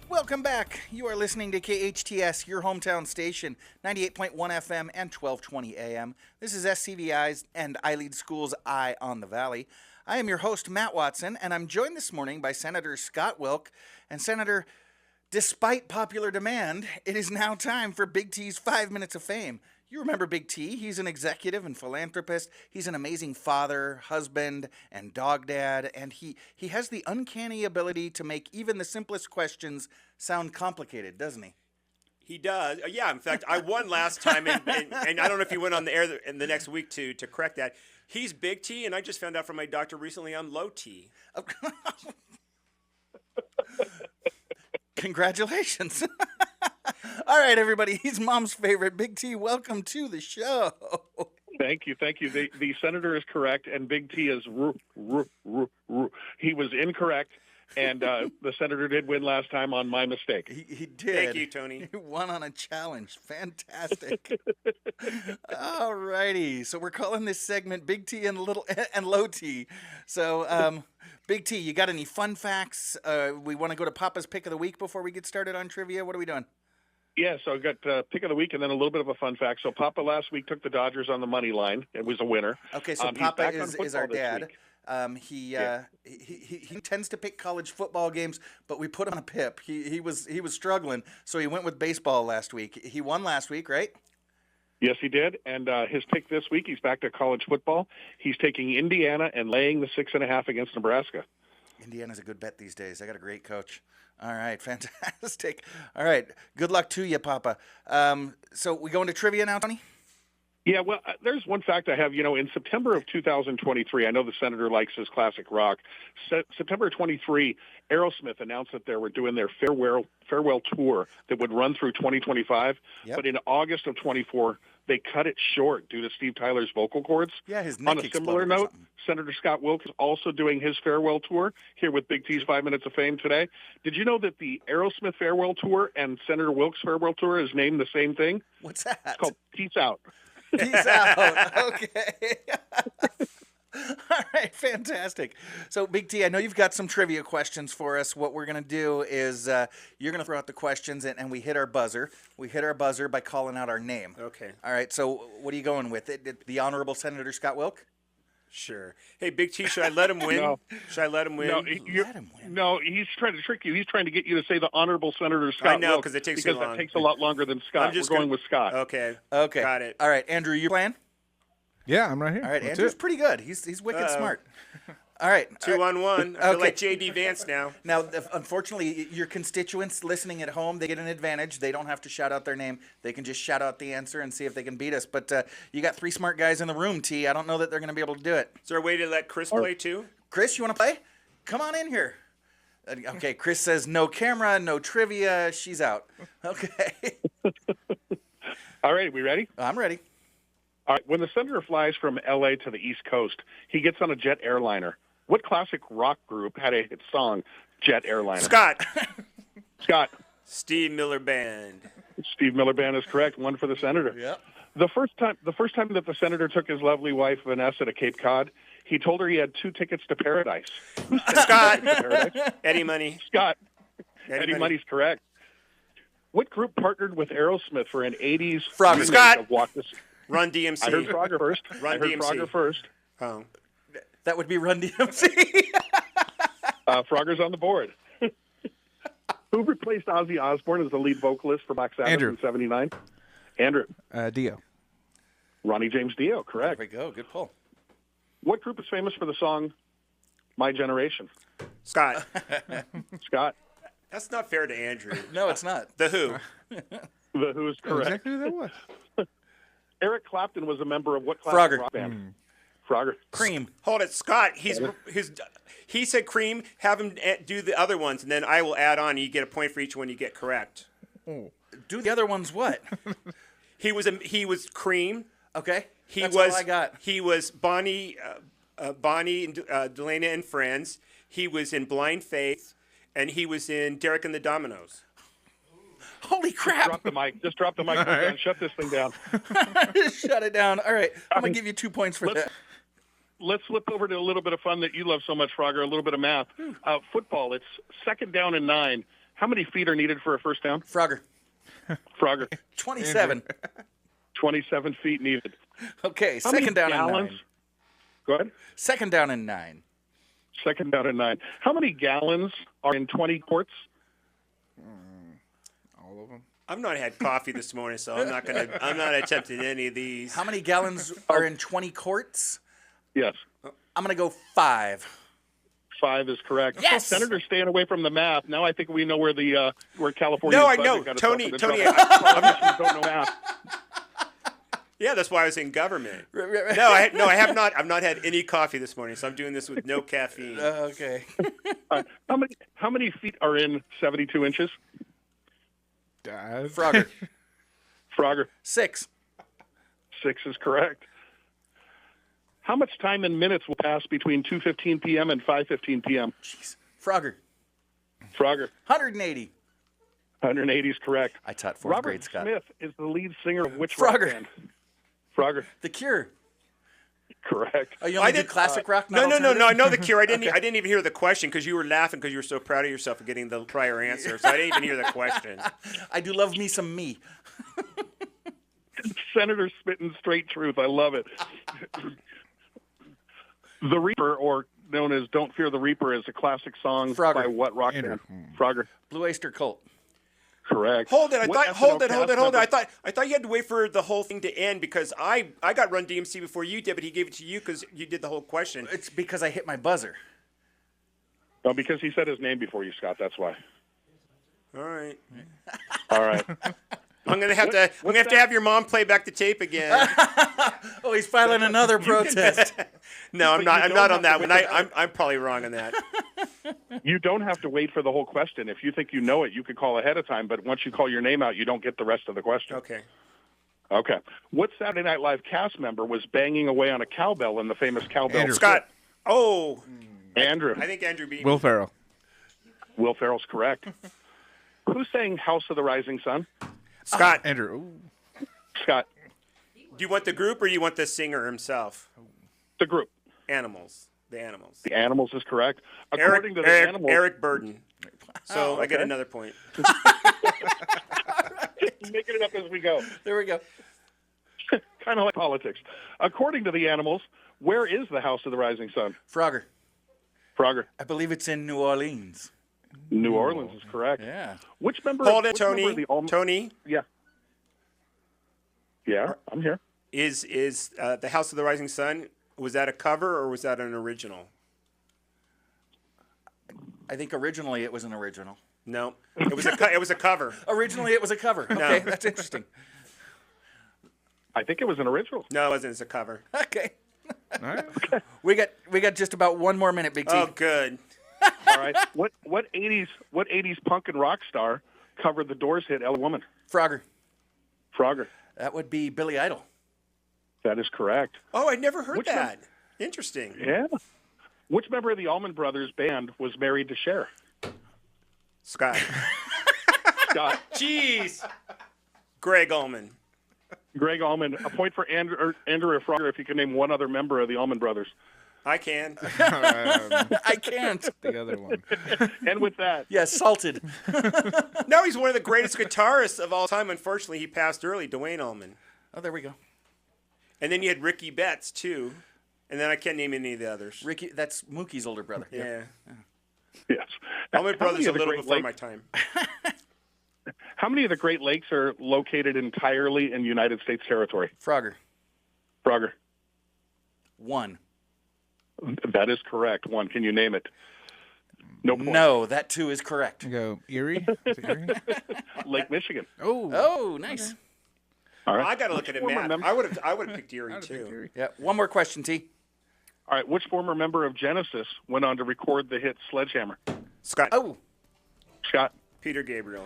Welcome back. You are listening to KHTS, your hometown station, 98.1 FM and 1220 AM. This is SCVi's and iLead School's Eye on the Valley. I am your host, Matt Watson, and I'm joined this morning by Senator Scott Wilk. And Senator, despite popular demand, it is now time for Big T's 5 Minutes of Fame. You remember Big T. He's an executive and philanthropist. He's an amazing father, husband, and dog dad. And he has the uncanny ability to make even the simplest questions sound complicated, doesn't he? He does. Yeah, in fact, I won last time, and I don't know if he went on the air in the next week to correct that. He's Big T, and I just found out from my doctor recently I'm low T. Congratulations. All right, everybody. He's Mom's favorite. Big T, welcome to the show. Thank you. The senator is correct, and Big T is he was incorrect, and the senator did win last time on my mistake. He did. Thank you, Tony. He won on a challenge. Fantastic. All righty. So we're calling this segment Big T and Low T. So, Big T, you got any fun facts? We want to go to Papa's Pick of the Week before we get started on trivia. What are we doing? Yeah, so I got Pick of the Week and then a little bit of a fun fact. So Papa last week took the Dodgers on the money line. It was a winner. Okay, so Papa is our dad. He tends to pick college football games, but we put him on a pip. He was struggling, so he went with baseball last week. He won last week, right? Yes, he did. And his pick this week, he's back to college football. He's taking Indiana and laying the 6.5 against Nebraska. Indiana's a good bet these days. I got a great coach. All right, fantastic. All right, good luck to you, Papa. So we go into trivia now, Tony? Yeah, well, there's one fact I have. In September of 2023, I know the senator likes his classic rock. September 23, Aerosmith announced that they were doing their farewell tour that would run through 2025. Yep. But in August of 24, they cut it short due to Steve Tyler's vocal cords. Yeah, his neck. On a similar note, Senator Scott Wilk is also doing his farewell tour here with Big T's 5 Minutes of Fame today. Did you know that the Aerosmith farewell tour and Senator Wilk's farewell tour is named the same thing? What's that? It's called Peace Out. Peace out. Okay. All right, fantastic. So, Big T, I know you've got some trivia questions for us. What we're going to do is you're going to throw out the questions, and we hit our buzzer. We hit our buzzer by calling out our name. Okay. All right, so what are you going with? The Honorable Senator Scott Wilk? Sure. Hey, Big T, should I let him win? No. Should I let him win? No, let him win. No, he's trying to trick you. He's trying to get you to say the Honorable Senator Scott I know, Wilk, because it takes because so long. that takes a lot longer than Scott. We're going with Scott. Okay. Got it. All right, Andrew, you playing? Yeah, I'm right here. All right, Andrew's pretty good. He's wicked smart. All right. 2-on-1. I feel like J.D. Vance now. Now, unfortunately, your constituents listening at home, they get an advantage. They don't have to shout out their name. They can just shout out the answer and see if they can beat us. But you got 3 smart guys in the room, T. I don't know that they're going to be able to do it. Is there a way to let Chris play too? Chris, you want to play? Come on in here. Okay, Chris says no camera, no trivia. She's out. Okay. All right, we ready? I'm ready. All right, when the senator flies from L.A. to the East Coast, he gets on a jet airliner. What classic rock group had a hit song, Jet Airliner? Scott. Scott. Steve Miller Band. Steve Miller Band is correct. One for the senator. Yep. The first time that the senator took his lovely wife Vanessa to Cape Cod, he told her he had 2 tickets to paradise. Scott. To paradise? Eddie Money. Scott. Eddie Money's correct. What group partnered with Aerosmith for an 80s Frogger. remake Scott. of Walk the Run DMC. I heard Frogger first. Run DMC. Frogger first. Oh. That would be Run DMC. Frogger's on the board. Who replaced Ozzy Osbourne as the lead vocalist for Black Sabbath Andrew. in '79? Andrew. Dio. Ronnie James Dio, correct. There we go. Good pull. What group is famous for the song My Generation? Scott. Scott. That's not fair to Andrew. No, it's not. The Who. The Who is correct. Exactly who that was. Eric Clapton was a member of what Frogger. classic rock band? Frogger. Cream. Hold it, Scott. He said Cream. Have him do the other ones, and then I will add on. You get a point for each one you get correct. Do the other ones what? He was Cream. Okay. He That's was all I got. He was Bonnie and Delana and Friends. He was in Blind Faith, and he was in Derek and the Dominoes. Holy crap. Drop the mic. Just drop the mic down. Shut this thing down. Shut it down. All right. I'm going to give you 2 points for that. Let's flip over to a little bit of fun that you love so much, Frogger, a little bit of math. Football, it's 2nd down and 9. How many feet are needed for a first down? Frogger. Frogger. 27. 27 feet needed. Okay. How many Second down and gallons? 9. Go ahead. Second down and 9. 2nd down and 9. How many gallons are in 20 quarts? All of them. I've not had coffee this morning, so I'm not attempting any of these. How many gallons are in 20 quarts? Yes. I'm going to go 5. 5 is correct. Yes! Senator's staying away from the math. Now I think we know where where California. No, I know. Tony, Politicians don't know math. Yeah, that's why I was in government. No, I have not. I've not had any coffee this morning, so I'm doing this with no caffeine. Okay. How many feet are in 72 inches? Frogger. Frogger. 6. 6 is correct. How much time in minutes will pass between 2:15 p.m. and 5:15 p.m.? Jeez. Frogger. Frogger. 180. 180 is correct. I taught 4th Robert grade, Scott. Smith is the lead singer of which Frogger. rock band? Frogger. The Cure. Correct. Oh, you only did classic rock? Not No. I alternative? know the Cure. I didn't even hear the question because you were laughing because you were so proud of yourself for getting the prior answer. So I didn't even hear the question. I do love me some me. Senator spitting straight truth. I love it. The Reaper, or known as "Don't Fear the Reaper," is a classic song Frogger. by what rock band? Frogger. Blue Oyster Cult. Correct. Hold it. What Hold it. SNL cast member- I thought you had to wait for the whole thing to end because I got Run DMC before you did, but he gave it to you because you did the whole question. It's because I hit my buzzer. No, because he said his name before you, Scott. That's why. All right. All right. I'm gonna have to have your mom play back the tape again. Oh, he's filing another protest. No, I'm not. I'm not on that one. I'm probably wrong on that. You don't have to wait for the whole question. If you think you know it, you could call ahead of time. But once you call your name out, you don't get the rest of the question. Okay. Okay. What Saturday Night Live cast member was banging away on a cowbell in the famous cowbell? Andrew. Scott. Oh. Andrew. I think Andrew beat me. Will Ferrell. Will Ferrell's correct. Who sang "House of the Rising Sun"? Scott. Andrew. Ooh. Scott. Do you want the group or do you want the singer himself? The group. Animals. The Animals. The Animals is correct. According to the Animals. Eric Burden. So Oh, I get okay. another point. Just making it up as we go. There we go. Kind of like politics. According to the Animals, where is the House of the Rising Sun? Frogger. Frogger. I believe it's in New Orleans. New Orleans is correct. Yeah. Which member? Hold it, which member Tony. of the Tony, Yeah. Yeah, I'm here. is the House of the Rising Sun? Was that a cover or was that an original? I think originally it was an original. No, it was a cover. Originally it was a cover. Okay, that's interesting. I think it was an original. No, it wasn't. It's a cover. Okay. All right. We got just about 1 more minute, Big T. Oh, good. All right. What 80s punk and rock star covered the Doors hit "Ella Woman"? Frogger. Frogger. That would be Billy Idol. That is correct. Oh, I'd never heard Which that. Interesting. Yeah. Which member of the Allman Brothers band was married to Cher? Scott. Scott. Jeez. Greg Allman. Greg Allman. A point for Andrew Frogger if you can name one other member of the Allman Brothers. I can. I can't. The other one. And with that, Yes, salted. No, he's one of the greatest guitarists of all time. Unfortunately, he passed early, Dwayne Allman. Oh, there we go. And then you had Ricky Betts, too. And then I can't name any of the others. Ricky, that's Mookie's older brother. Yeah. yes. Allman How Brothers many a of the little Great before Lakes- my time. How many of the Great Lakes are located entirely in United States territory? Frogger. Frogger. 1. That is correct. 1. Can you name it? No point. No, that 2 is correct. You go Erie. Is it Erie? Lake Michigan. Oh. Oh, nice. All right. I got to look at a Former map. member- I would have picked Erie, I'd too. pick Erie. Yeah. One more question, T. All right. Which former member of Genesis went on to record the hit Sledgehammer? Scott. Oh, Scott. Peter Gabriel.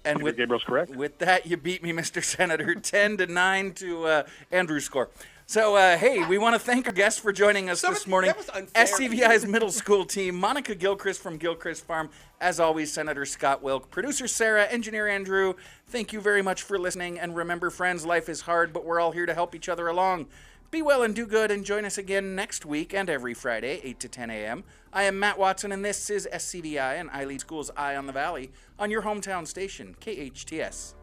and Peter with Gabriel's correct. with that, you beat me, Mr. Senator, 10-9 to Andrew's score. So, hey, we want to thank our guests for joining us this morning. That was unfair. SCVi's middle school team, Monica Gilchrist from Gilchrist Farm. As always, Senator Scott Wilk, producer Sarah, engineer Andrew. Thank you very much for listening. And remember, friends, life is hard, but we're all here to help each other along. Be well and do good, and join us again next week and every Friday, 8 to 10 a.m. I am Matt Watson, and this is SCVi and iLead Schools Eye on the Valley on your hometown station, KHTS.